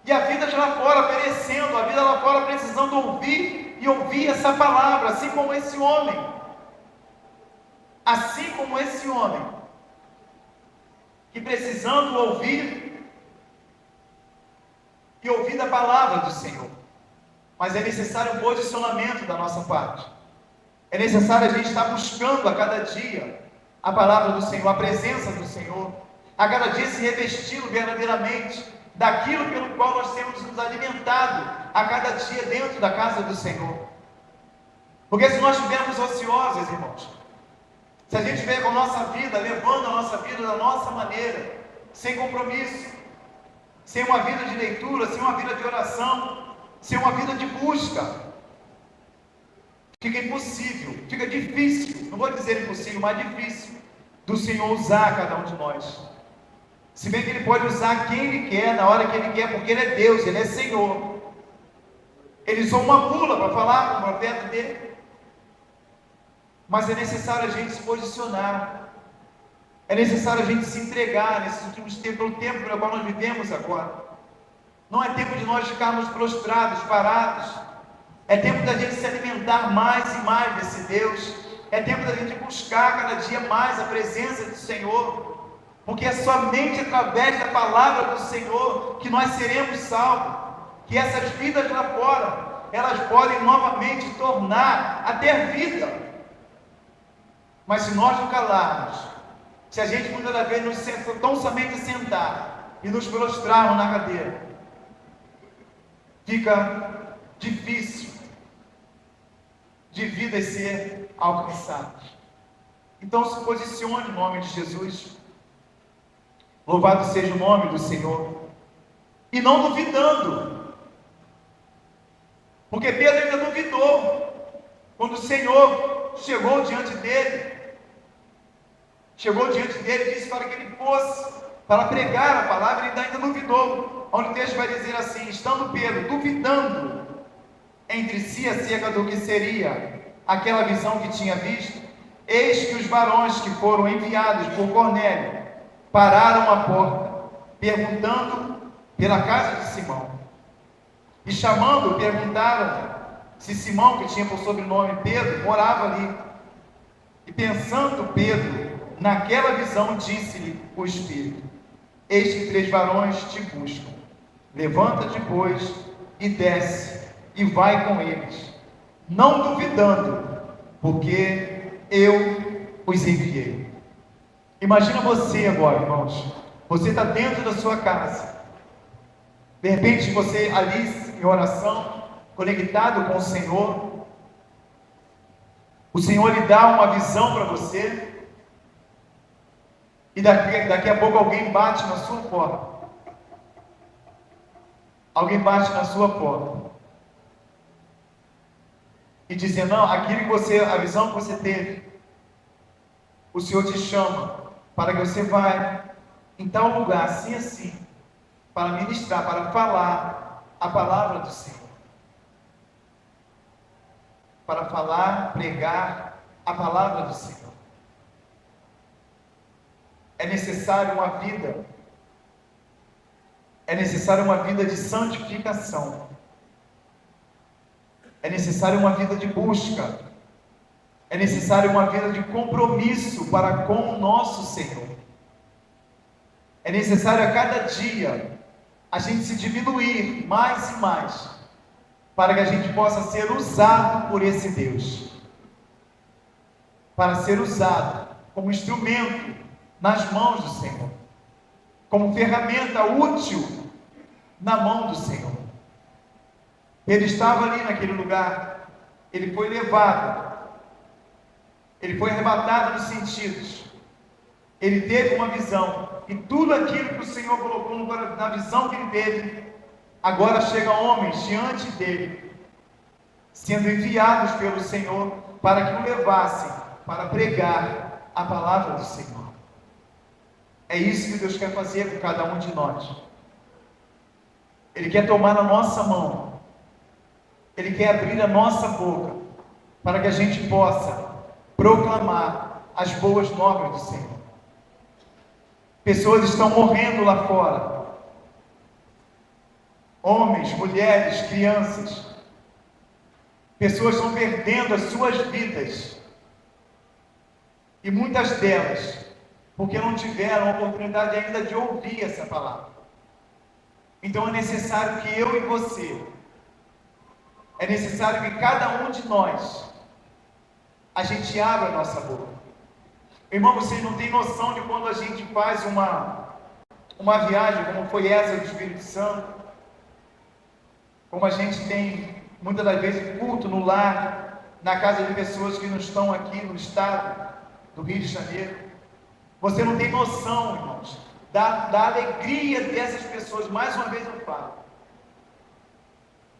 E a vida já lá fora perecendo, a vida lá fora precisando ouvir e ouvir essa palavra, assim como esse homem. Assim como esse homem, que precisando ouvir e ouvir da palavra do Senhor. Mas é necessário um posicionamento da nossa parte. É necessário a gente estar buscando a cada dia a palavra do Senhor, a presença do Senhor, a cada dia se revestindo verdadeiramente daquilo pelo qual nós temos nos alimentado a cada dia dentro da casa do Senhor. Porque se nós estivermos ociosos, irmãos, se a gente vier com a nossa vida, levando a nossa vida da nossa maneira, sem compromisso, sem uma vida de leitura, sem uma vida de oração, sem uma vida de busca, fica impossível, fica difícil, não vou dizer impossível, mas difícil, do Senhor usar cada um de nós. Se bem que Ele pode usar quem Ele quer, na hora que Ele quer, porque Ele é Deus, Ele é Senhor. Ele usou uma mula para falar com o profeta dele. Mas é necessário a gente se posicionar. É necessário a gente se entregar nesses últimos tempos, pelo tempo pelo qual nós vivemos agora. Não é tempo de nós ficarmos prostrados, parados. É tempo da gente se alimentar mais e mais desse Deus. É tempo da gente buscar cada dia mais a presença do Senhor. Porque é somente através da palavra do Senhor que nós seremos salvos. Que essas vidas lá fora, elas podem novamente tornar a ter vida. Mas se nós não calarmos, se a gente muitas das vezes nos tão somente sentar e nos prostrarmos na cadeira, fica difícil de vidas ser alcançadas. Então se posicione em nome de Jesus. Louvado seja o nome do Senhor. E não duvidando. Porque Pedro ainda duvidou. Quando o Senhor chegou diante dele e disse para que ele fosse para pregar a palavra, ele ainda duvidou. Onde o texto vai dizer assim, estando Pedro duvidando entre si acerca do que seria aquela visão que tinha visto, eis que os varões que foram enviados por Cornélio pararam à porta, perguntando pela casa de Simão. E chamando, perguntaram se Simão, que tinha por sobrenome Pedro, morava ali. E pensando Pedro naquela visão, disse-lhe o Espírito: eis que 3 varões te buscam. Levanta-te, pois, e desce, e vai com eles, não duvidando, porque eu os enviei. Imagina você agora, irmãos. Você está dentro da sua casa. De repente você ali em oração, conectado com o Senhor. O Senhor lhe dá uma visão para você. E daqui a pouco alguém bate na sua porta. Alguém bate na sua porta. E dizendo, não, aquilo que você, a visão que você teve, o Senhor te chama para que você vá em tal lugar, assim, assim, para ministrar, para falar a palavra do Senhor. Para falar, pregar a palavra do Senhor. É necessário uma vida de santificação. É necessário uma vida de busca. É necessário uma vida de compromisso para com o nosso Senhor. É necessário a cada dia a gente se diminuir mais e mais, para que a gente possa ser usado por esse Deus, para ser usado como instrumento nas mãos do Senhor, como ferramenta útil na mão do Senhor. Ele estava ali naquele lugar, ele foi levado, ele foi arrebatado nos sentidos, ele teve uma visão, e tudo aquilo que o Senhor colocou na visão que ele teve, agora chega homens diante dele, sendo enviados pelo Senhor para que o levassem para pregar a palavra do Senhor. É isso que Deus quer fazer com cada um de nós. Ele quer tomar a nossa mão, Ele quer abrir a nossa boca, para que a gente possa proclamar as boas novas do Senhor. Pessoas estão morrendo lá fora, homens, mulheres, crianças, pessoas estão perdendo as suas vidas, e muitas delas, porque não tiveram a oportunidade ainda de ouvir essa palavra. Então é necessário que eu e você, é necessário que cada um de nós, a gente abra a nossa boca. Irmão, vocês não têm noção de quando a gente faz uma viagem, como foi essa do Espírito Santo, como a gente tem, muitas das vezes, culto no lar, na casa de pessoas que não estão aqui no estado do Rio de Janeiro. Você não tem noção, irmãos, da alegria dessas pessoas. Mais uma vez eu falo,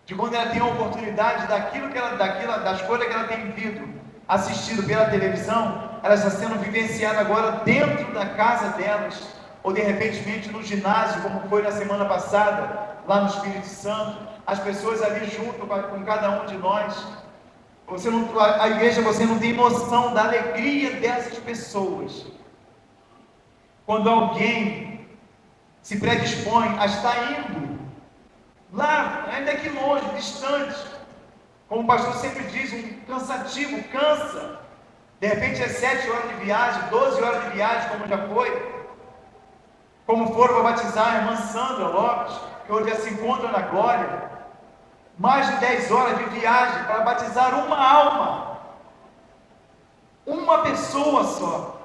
de quando ela tem a oportunidade das coisas que ela tem assistido pela televisão, ela está sendo vivenciada agora dentro da casa delas, ou de repente no ginásio, como foi na semana passada, lá no Espírito Santo, as pessoas ali junto com cada um de nós. A igreja, você não tem noção da alegria dessas pessoas, quando alguém se predispõe a estar indo lá, ainda que longe, distante, como o pastor sempre diz, um cansativo, cansa, de repente é 7 horas de viagem, 12 horas de viagem, como já foi, como foram para batizar a irmã Sandra Lopes, que hoje já se encontra na glória, mais de 10 horas de viagem para batizar uma alma, uma pessoa só.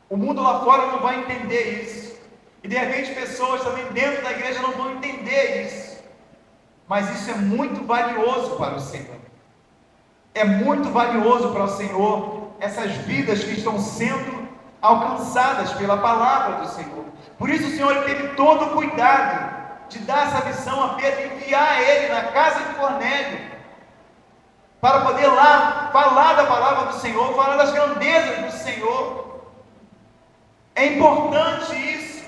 O mundo lá fora não vai entender isso, e de repente pessoas também dentro da igreja não vão entender isso, mas isso é muito valioso para o Senhor. É muito valioso para o Senhor essas vidas que estão sendo alcançadas pela palavra do Senhor. Por isso o Senhor teve todo o cuidado de dar essa missão a Pedro, enviar ele na casa de Cornélio, para poder lá falar da palavra do Senhor, falar das grandezas do Senhor. É importante isso,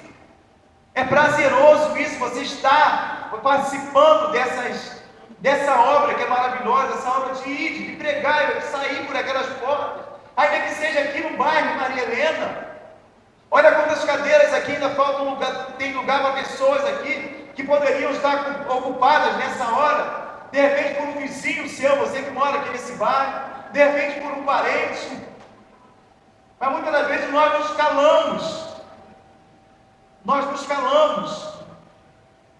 é prazeroso isso, você está participando dessa obra que é maravilhosa, essa obra de ir, de pregar, de sair por aquelas portas, ainda que seja aqui no bairro Maria Helena. Olha quantas cadeiras aqui ainda faltam lugar, tem lugar para pessoas aqui que poderiam estar ocupadas nessa hora, de repente por um vizinho seu, você que mora aqui nesse bairro, de repente por um parente, mas muitas das vezes nós nos calamos.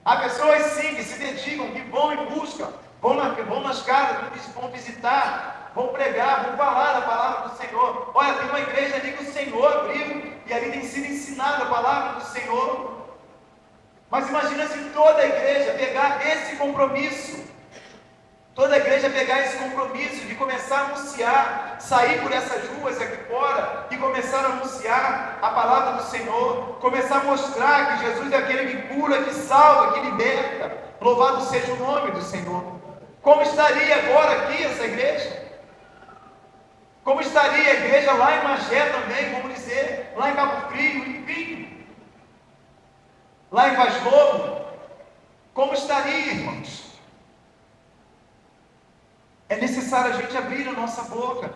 Há pessoas sim que se dedicam, que vão em busca, vão nas casas, vão visitar, vão pregar, vão falar da palavra do Senhor. Olha, tem uma igreja ali que o Senhor abriu, e ali tem sido ensinada a palavra do Senhor. Mas imagina se toda a igreja pegar esse compromisso, de começar a anunciar, sair por essas ruas aqui fora, e começar a anunciar a palavra do Senhor, começar a mostrar que Jesus é aquele que cura, que salva, que liberta. Louvado seja o nome do Senhor. Como estaria agora aqui essa igreja? Como estaria a igreja lá em Magé também, vamos dizer, lá em Cabo Frio, enfim, lá em Vaz Lobo? Como estaria, irmãos? É necessário a gente abrir a nossa boca,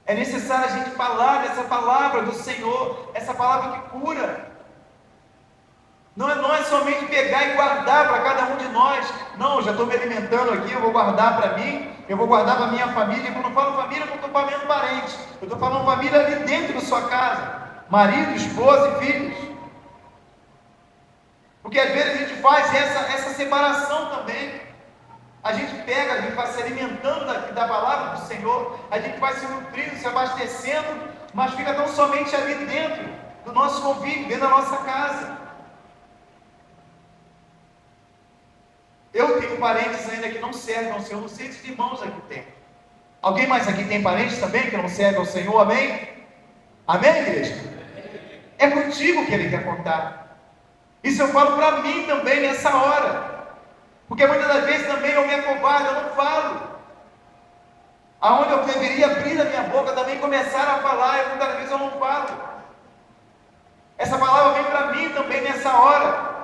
é necessário a gente falar dessa palavra do Senhor, essa palavra que cura. Não é somente pegar e guardar para cada um de nós. Não, já estou me alimentando aqui, eu vou guardar para mim, eu vou guardar para minha família. E quando eu falo família, eu não estou falando parente, eu estou falando família ali dentro da sua casa, marido, esposa e filhos. Porque às vezes a gente faz essa separação também. A gente vai se alimentando da palavra do Senhor, a gente vai se nutrindo, se abastecendo, mas fica tão somente ali dentro do nosso convívio, dentro da nossa casa. tenho parentes ainda que não servem ao Senhor, não sei se os irmãos aqui têm. Alguém mais aqui tem parentes também que não servem ao Senhor, amém? Amém, igreja? É contigo que Ele quer contar. Isso eu falo para mim também nessa hora, porque muitas das vezes também eu me acovardo, eu não falo. Aonde eu deveria abrir a minha boca, também começar a falar, e muitas vezes eu não falo. Essa palavra vem para mim também nessa hora,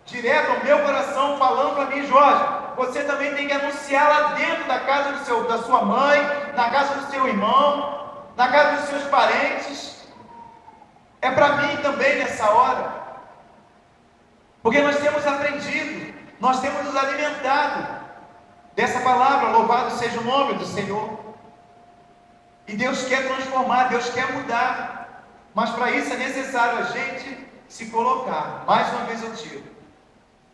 direto ao meu coração, falando para mim: Jorge, você também tem que anunciar lá dentro da casa da sua mãe, na casa do seu irmão, na casa dos seus parentes. É para mim também nessa hora, porque nós temos aprendido, nós temos nos alimentado dessa palavra. Louvado seja o nome do Senhor. E Deus quer transformar, Deus quer mudar, mas para isso é necessário a gente se colocar, mais uma vez eu digo,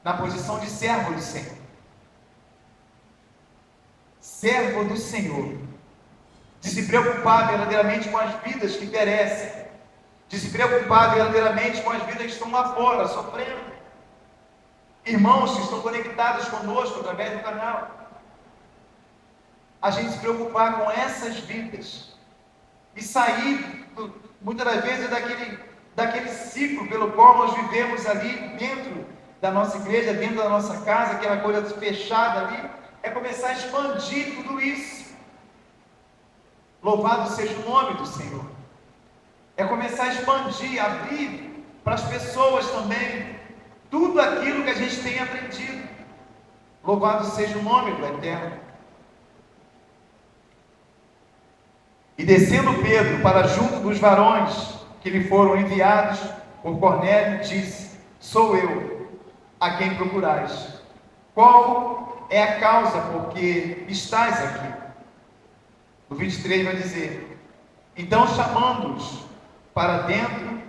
na posição de servo do Senhor. Servo do Senhor, de se preocupar verdadeiramente com as vidas que perecem, de se preocupar verdadeiramente com as vidas que estão lá fora, sofrendo, irmãos que estão conectados conosco através do canal. A gente se preocupar com essas vidas e sair, muitas das vezes, daquele ciclo pelo qual nós vivemos ali dentro da nossa igreja, dentro da nossa casa, aquela coisa fechada ali. É começar a expandir tudo isso. Louvado seja o nome do Senhor. É começar a expandir, abrir para as pessoas também tudo aquilo que a gente tem aprendido. Louvado seja o nome do Eterno. E descendo Pedro para junto dos varões que lhe foram enviados por Cornélio, disse: sou eu, a quem procurais. Qual é a causa por que estais aqui? No 23 vai dizer: então, chamando-os para dentro,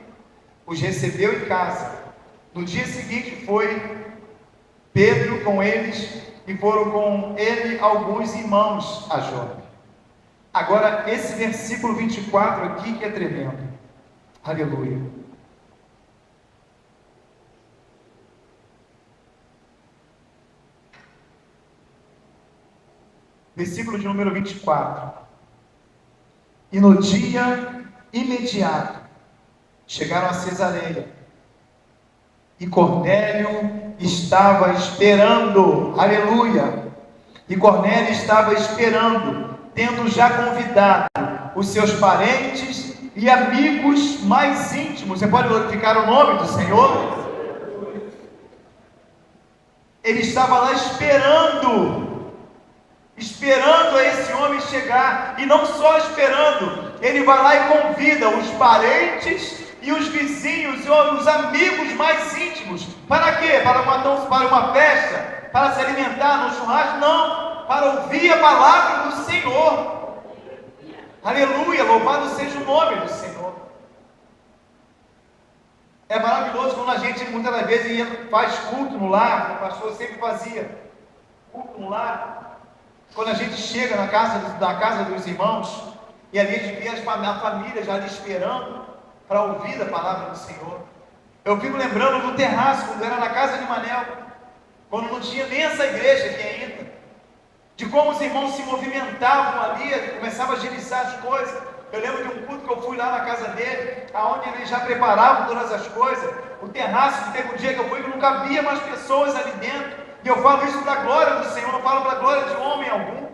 os recebeu em casa. No dia seguinte foi Pedro com eles, e foram com ele alguns irmãos a Jope. Agora, esse versículo 24 aqui que é tremendo. Aleluia. Versículo de número 24. E no dia imediato chegaram a Cesareia, e Cornélio estava esperando. Aleluia. E Cornélio estava esperando, tendo já convidado os seus parentes e amigos mais íntimos. Você pode glorificar o nome do Senhor? Ele estava lá esperando a esse homem chegar, e não só esperando, ele vai lá e convida os parentes e os vizinhos e os amigos mais íntimos. Para quê? Para uma festa? Para se alimentar no churrasco? Não, para ouvir a palavra do Senhor. Aleluia, louvado seja o nome do Senhor. É maravilhoso quando a gente muitas das vezes faz culto no lar. O pastor sempre fazia culto no lar. Quando a gente chega na casa dos irmãos, e ali a gente vê a família já ali esperando para ouvir a palavra do Senhor. Eu fico lembrando do terraço, quando era na casa de Manel, quando não tinha nem essa igreja aqui ainda, de como os irmãos se movimentavam ali, começavam a agilizar as coisas. Eu lembro de um culto que eu fui lá na casa dele, aonde eles já preparavam todas as coisas. O terraço, que teve um dia que eu fui, que não cabia mais pessoas ali dentro. E eu falo isso para a glória do Senhor, não falo para a glória de homem algum.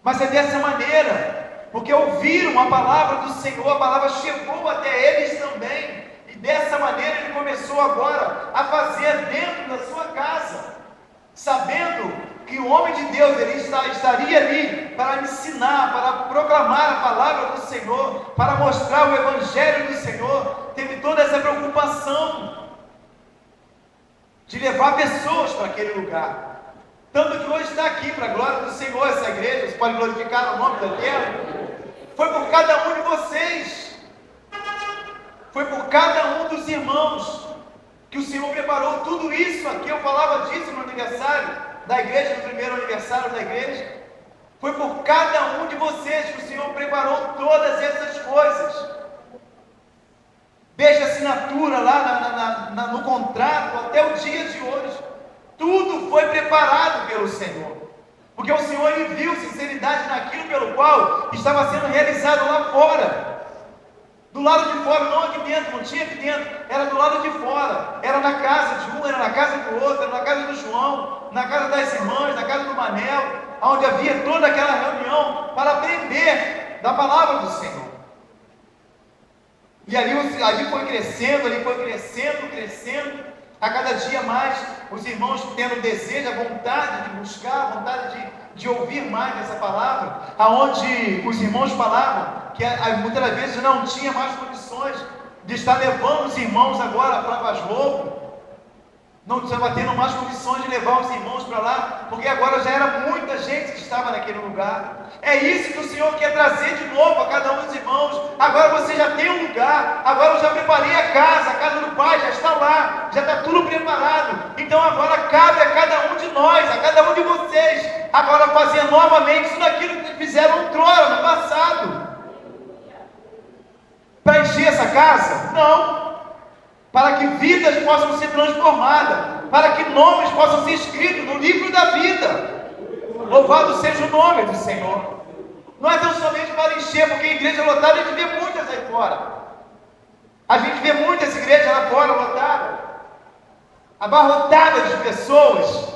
Mas é dessa maneira, porque ouviram a palavra do Senhor, a palavra chegou até eles também. E dessa maneira ele começou agora a fazer dentro da sua casa, sabendo que o homem de Deus ele estaria ali para ensinar, para proclamar a palavra do Senhor, para mostrar o evangelho do Senhor. Teve toda essa preocupação de levar pessoas para aquele lugar. Tanto que hoje está aqui, para a glória do Senhor, essa igreja. Você pode glorificar o nome do Eterno. Foi por cada um de vocês, foi por cada um dos irmãos que o Senhor preparou tudo isso aqui. Eu falava disso no aniversário da igreja, no primeiro aniversário da igreja. Foi por cada um de vocês que o Senhor preparou todas essas coisas. Desde a assinatura lá no contrato até o dia de hoje, Tudo foi preparado pelo Senhor. Porque o Senhor, Ele viu sinceridade naquilo pelo qual estava sendo realizado lá fora. Do lado de fora, não aqui dentro, não tinha aqui dentro, era do lado de fora, era na casa de um, era na casa do outro, era na casa do João, na casa das irmãs, na casa do Manel, onde havia toda aquela reunião para aprender da palavra do Senhor. E ali foi crescendo, a cada dia mais, os irmãos tendo desejo, a vontade de buscar, a vontade de ouvir mais essa palavra, aonde os irmãos falavam que muitas das vezes não tinha mais condições de estar levando os irmãos agora para Vaz Lobo, não estava tendo mais condições de levar os irmãos para lá, porque agora já era muita gente que estava naquele lugar. É isso que o Senhor quer trazer de novo a cada um dos irmãos. Agora você já tem um lugar, agora eu já preparei a casa do Pai já está lá, já está tudo preparado. Então agora cabe a cada um de nós, a cada um de vocês, agora fazer novamente tudo aquilo que fizeram outrora, no passado. Para encher essa casa? Não. Para que vidas possam ser transformadas, para que nomes possam ser escritos no livro da vida. Louvado seja o nome do Senhor. Não é tão somente para encher, porque a igreja lotada, a gente vê muitas aí fora. A gente vê muitas igrejas lá fora lotadas, abarrotadas de pessoas.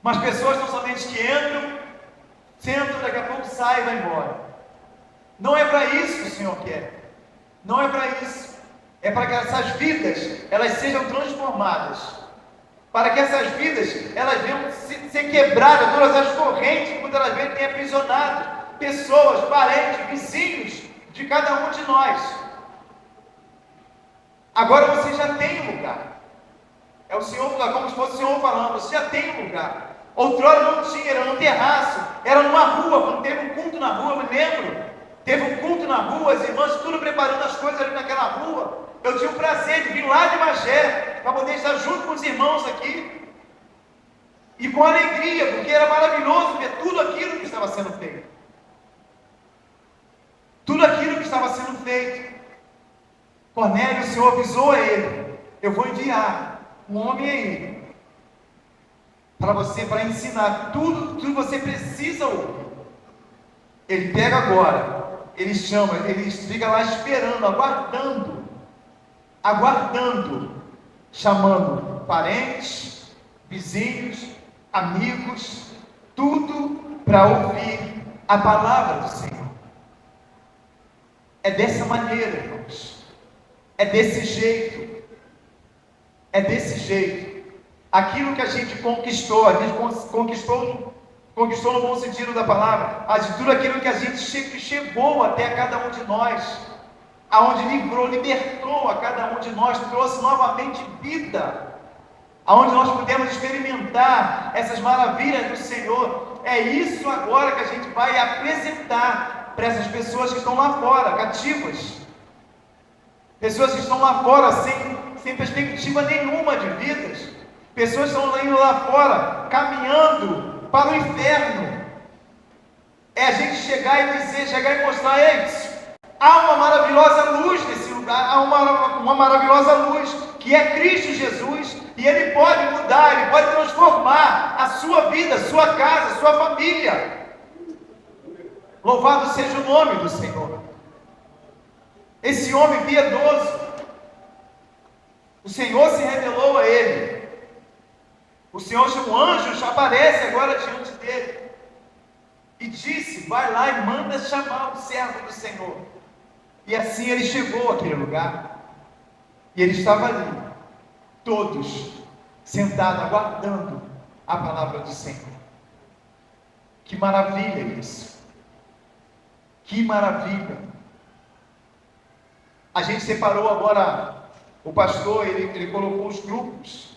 Mas pessoas não somente que entram, sentam, daqui a pouco saem e vão embora. Não é para isso que o Senhor quer. Não é para isso. É para que essas vidas, elas sejam transformadas. Para que essas vidas, elas venham ser quebradas, todas as correntes que muitas vezes têm aprisionado pessoas, parentes, vizinhos de cada um de nós. Agora você já tem um lugar. É o Senhor, como se fosse o Senhor falando, você já tem um lugar. Outrora não tinha, era no terraço, era numa rua, quando teve um culto na rua, eu me lembro. Teve um culto na rua, as irmãs tudo preparando as coisas ali naquela rua. Eu tive o prazer de vir lá de Magé, para poder estar junto com os irmãos aqui. E com alegria, porque era maravilhoso ver tudo aquilo que estava sendo feito. Tudo aquilo que estava sendo feito. Cornélio, o Senhor avisou a ele: eu vou enviar um homem aí, para você, para ensinar tudo que você precisa ouvir. Ele pega agora, ele chama, ele fica lá esperando, aguardando, chamando parentes, vizinhos, amigos, tudo para ouvir a palavra do Senhor. É dessa maneira, irmãos. É desse jeito. É desse jeito. Aquilo que a gente conquistou, conquistou no bom sentido da palavra, tudo aquilo que a gente chegou até a cada um de nós, aonde libertou a cada um de nós, trouxe novamente vida, aonde nós pudemos experimentar essas maravilhas do Senhor. É isso agora que a gente vai apresentar para essas pessoas que estão lá fora, cativas, pessoas que estão lá fora sem perspectiva nenhuma de vidas, pessoas que estão indo lá fora, caminhando para o inferno. É a gente chegar e mostrar: há uma maravilhosa luz nesse lugar, há uma maravilhosa luz, que é Cristo Jesus, e Ele pode mudar, Ele pode transformar a sua vida, a sua casa, a sua família. Louvado seja o nome do Senhor. Esse homem piedoso, o Senhor se revelou a ele. O Senhor, um anjo, aparece agora diante dele e disse: vai lá e manda chamar o servo do Senhor. E assim ele chegou àquele lugar, e ele estava ali, todos sentados, aguardando a palavra do Senhor. Que maravilha isso! Que maravilha! A gente separou agora, o pastor, ele colocou os grupos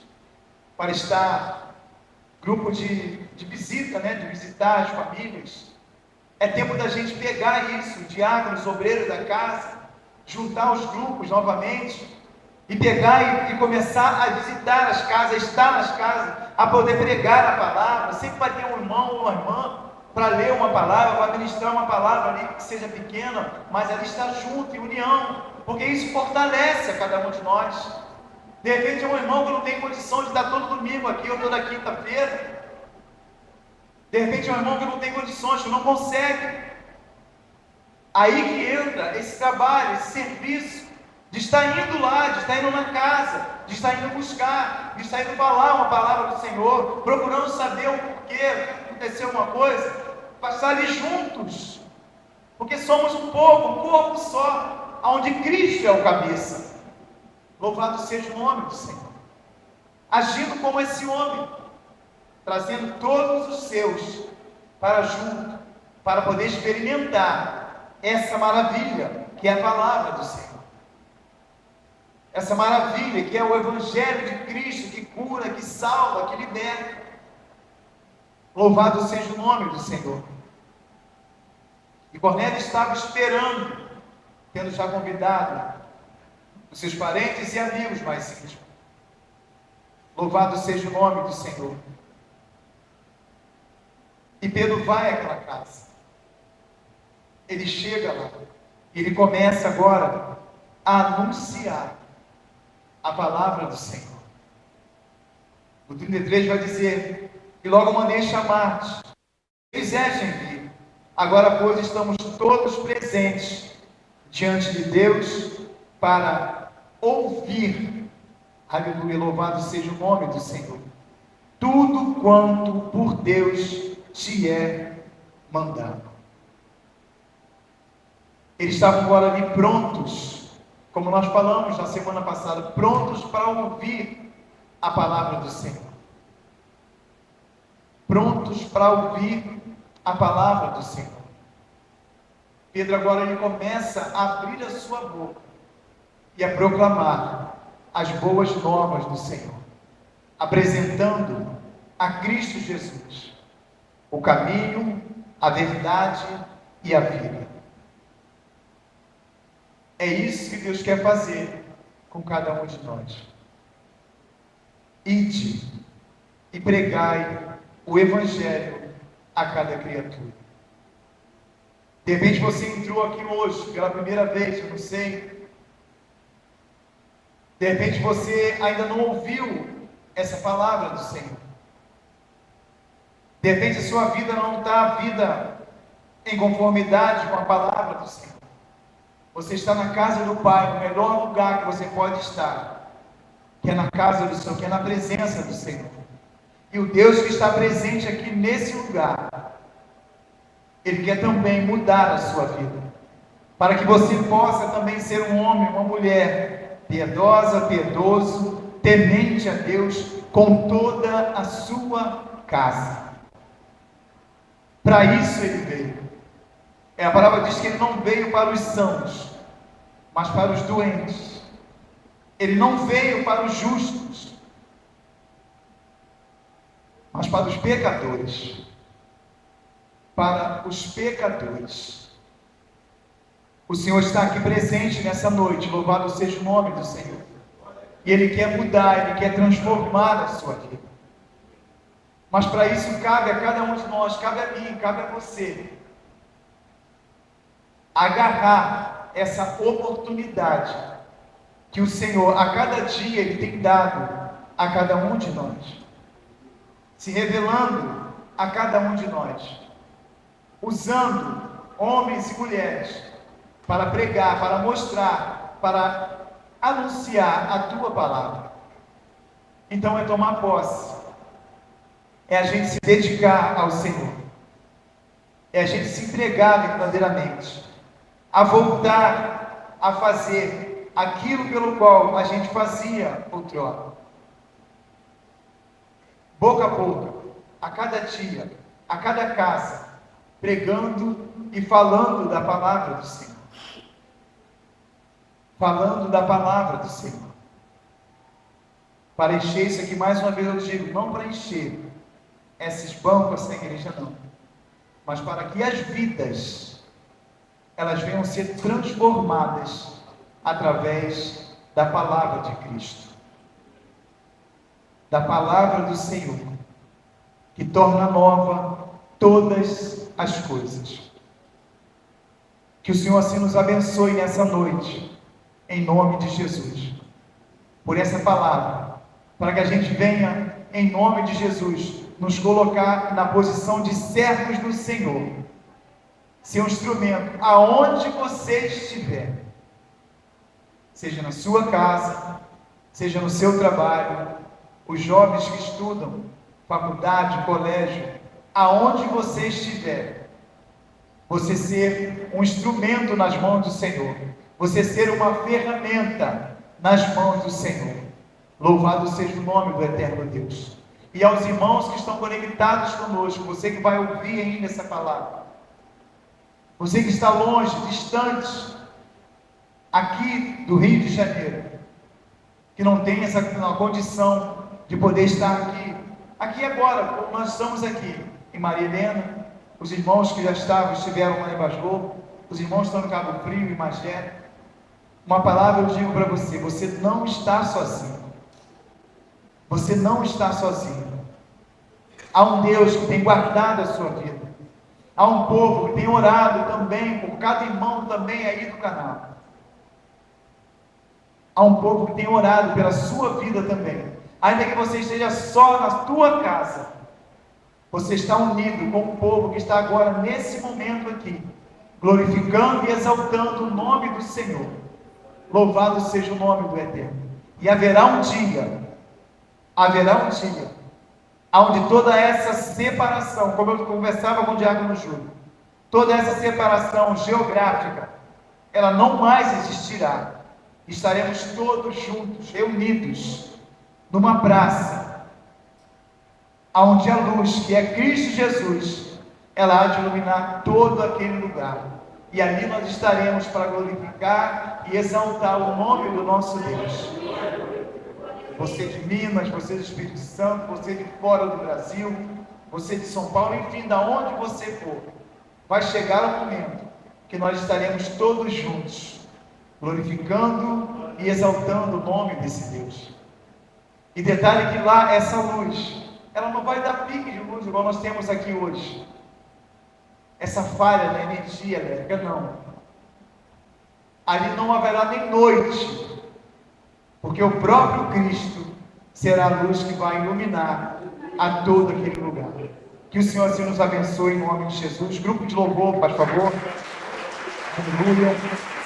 para estar, grupo de visita, de visitar as famílias. É tempo da gente pegar isso, diáconos, obreiros da casa, juntar os grupos novamente, e pegar e começar a visitar as casas, estar nas casas, a poder pregar a palavra. Sempre vai ter um irmão ou uma irmã para ler uma palavra, para ministrar uma palavra ali, que seja pequena, mas ela está junto, em união, porque isso fortalece a cada um de nós. De repente é um irmão que não tem condição de estar todo domingo aqui ou toda quinta-feira. De repente é um irmão que não tem condições, que não consegue. Aí que entra esse trabalho, esse serviço, de estar indo lá, de estar indo na casa, de estar indo buscar, de estar indo falar uma palavra do Senhor, procurando saber o porquê aconteceu uma coisa, passar ali juntos, porque somos um corpo só, onde Cristo é o cabeça. Louvado seja o nome do Senhor. Agindo como esse homem, trazendo todos os seus para junto, para poder experimentar essa maravilha que é a palavra do Senhor. Essa maravilha que é o Evangelho de Cristo, que cura, que salva, que liberta. Louvado seja o nome do Senhor. E Cornélio estava esperando, tendo já convidado os seus parentes e amigos mais íntimos. Louvado seja o nome do Senhor. E Pedro vai àquela casa. Ele chega lá. Ele começa agora a anunciar a palavra do Senhor. O 33 vai dizer: e logo mandei chamar-te, fizeste vir. Agora, pois, estamos todos presentes diante de Deus para ouvir, aleluia, louvado seja o nome do Senhor, tudo quanto por Deus te é mandado. Eles estavam agora ali prontos, como nós falamos na semana passada, prontos para ouvir a palavra do Senhor. Prontos para ouvir a palavra do Senhor. Pedro agora ele começa a abrir a sua boca e a proclamar as boas novas do Senhor, apresentando a Cristo Jesus o caminho, a verdade e a vida. É isso que Deus quer fazer com cada um de nós. Ide e pregai o Evangelho a cada criatura. De repente você entrou aqui hoje pela primeira vez, eu não sei. De repente você ainda não ouviu essa palavra do Senhor. De repente a sua vida não está em conformidade com a palavra do Senhor. Você está na casa do Pai, no melhor lugar que você pode estar, que é na casa do Senhor, que é na presença do Senhor. E o Deus que está presente aqui nesse lugar, Ele quer também mudar a sua vida, para que você possa também ser um homem, uma mulher piedosa, piedoso, temente a Deus com toda a sua casa. Para isso Ele veio. A palavra diz que Ele não veio para os sãos, mas para os doentes. Ele não veio para os justos, mas para os pecadores. Para os pecadores. O Senhor está aqui presente nessa noite, louvado seja o nome do Senhor. E Ele quer mudar, Ele quer transformar a sua vida. Mas para isso cabe a cada um de nós, cabe a mim, cabe a você, agarrar essa oportunidade que o Senhor a cada dia Ele tem dado a cada um de nós, se revelando a cada um de nós, usando homens e mulheres para pregar, para mostrar, para anunciar a tua palavra. Então é tomar posse, é a gente se dedicar ao Senhor, é a gente se entregar verdadeiramente, a voltar a fazer aquilo pelo qual a gente fazia outrora. Boca a boca, a cada dia, a cada casa, pregando e falando da palavra do Senhor. Falando da palavra do Senhor. Para encher isso aqui, mais uma vez eu digo, não para encher esses bancos, essa igreja não, mas para que as vidas elas venham ser transformadas através da palavra de Cristo, da palavra do Senhor, que torna nova todas as coisas. Que o Senhor assim nos abençoe nessa noite, em nome de Jesus. por essa palavra, para que a gente venha, em nome de Jesus, nos colocar na posição de servos do Senhor, ser um instrumento aonde você estiver, seja na sua casa, seja no seu trabalho, os jovens que estudam, faculdade, colégio, aonde você estiver, você ser um instrumento nas mãos do Senhor, você ser uma ferramenta nas mãos do Senhor. Louvado seja o nome do eterno Deus. E aos irmãos que estão conectados conosco, você que vai ouvir ainda essa palavra, você que está longe, distante, aqui do Rio de Janeiro, que não tem essa condição de poder estar aqui agora, nós estamos aqui em Maria Helena, os irmãos que já estiveram lá em Basgô, os irmãos estão em Cabo Frio, em Magé. Uma palavra eu digo para você: você não está sozinho. Você não está sozinho. Há um Deus que tem guardado a sua vida. Há um povo que tem orado também por cada irmão também aí do canal. Há um povo que tem orado pela sua vida também. Ainda que você esteja só na tua casa, você está unido com o povo que está agora nesse momento aqui, glorificando e exaltando o nome do Senhor. Louvado seja o nome do Eterno. E haverá um dia onde toda essa separação, como eu conversava com o diácono Júlio, toda essa separação geográfica, ela não mais existirá. Estaremos todos juntos, reunidos, numa praça, onde a luz, que é Cristo Jesus, ela há de iluminar todo aquele lugar. E ali nós estaremos para glorificar e exaltar o nome do nosso Deus. Você de Minas, você do Espírito Santo, você de fora do Brasil, você de São Paulo, enfim, da onde você for, vai chegar o momento que nós estaremos todos juntos, glorificando e exaltando o nome desse Deus. E detalhe que lá, essa luz, ela não vai dar pique de luz igual nós temos aqui hoje. Essa falha na energia elétrica, não. Ali não haverá nem noite, porque o próprio Cristo será a luz que vai iluminar a todo aquele lugar. Que o Senhor assim nos abençoe em nome de Jesus. Grupo de louvor, por favor. Aleluia.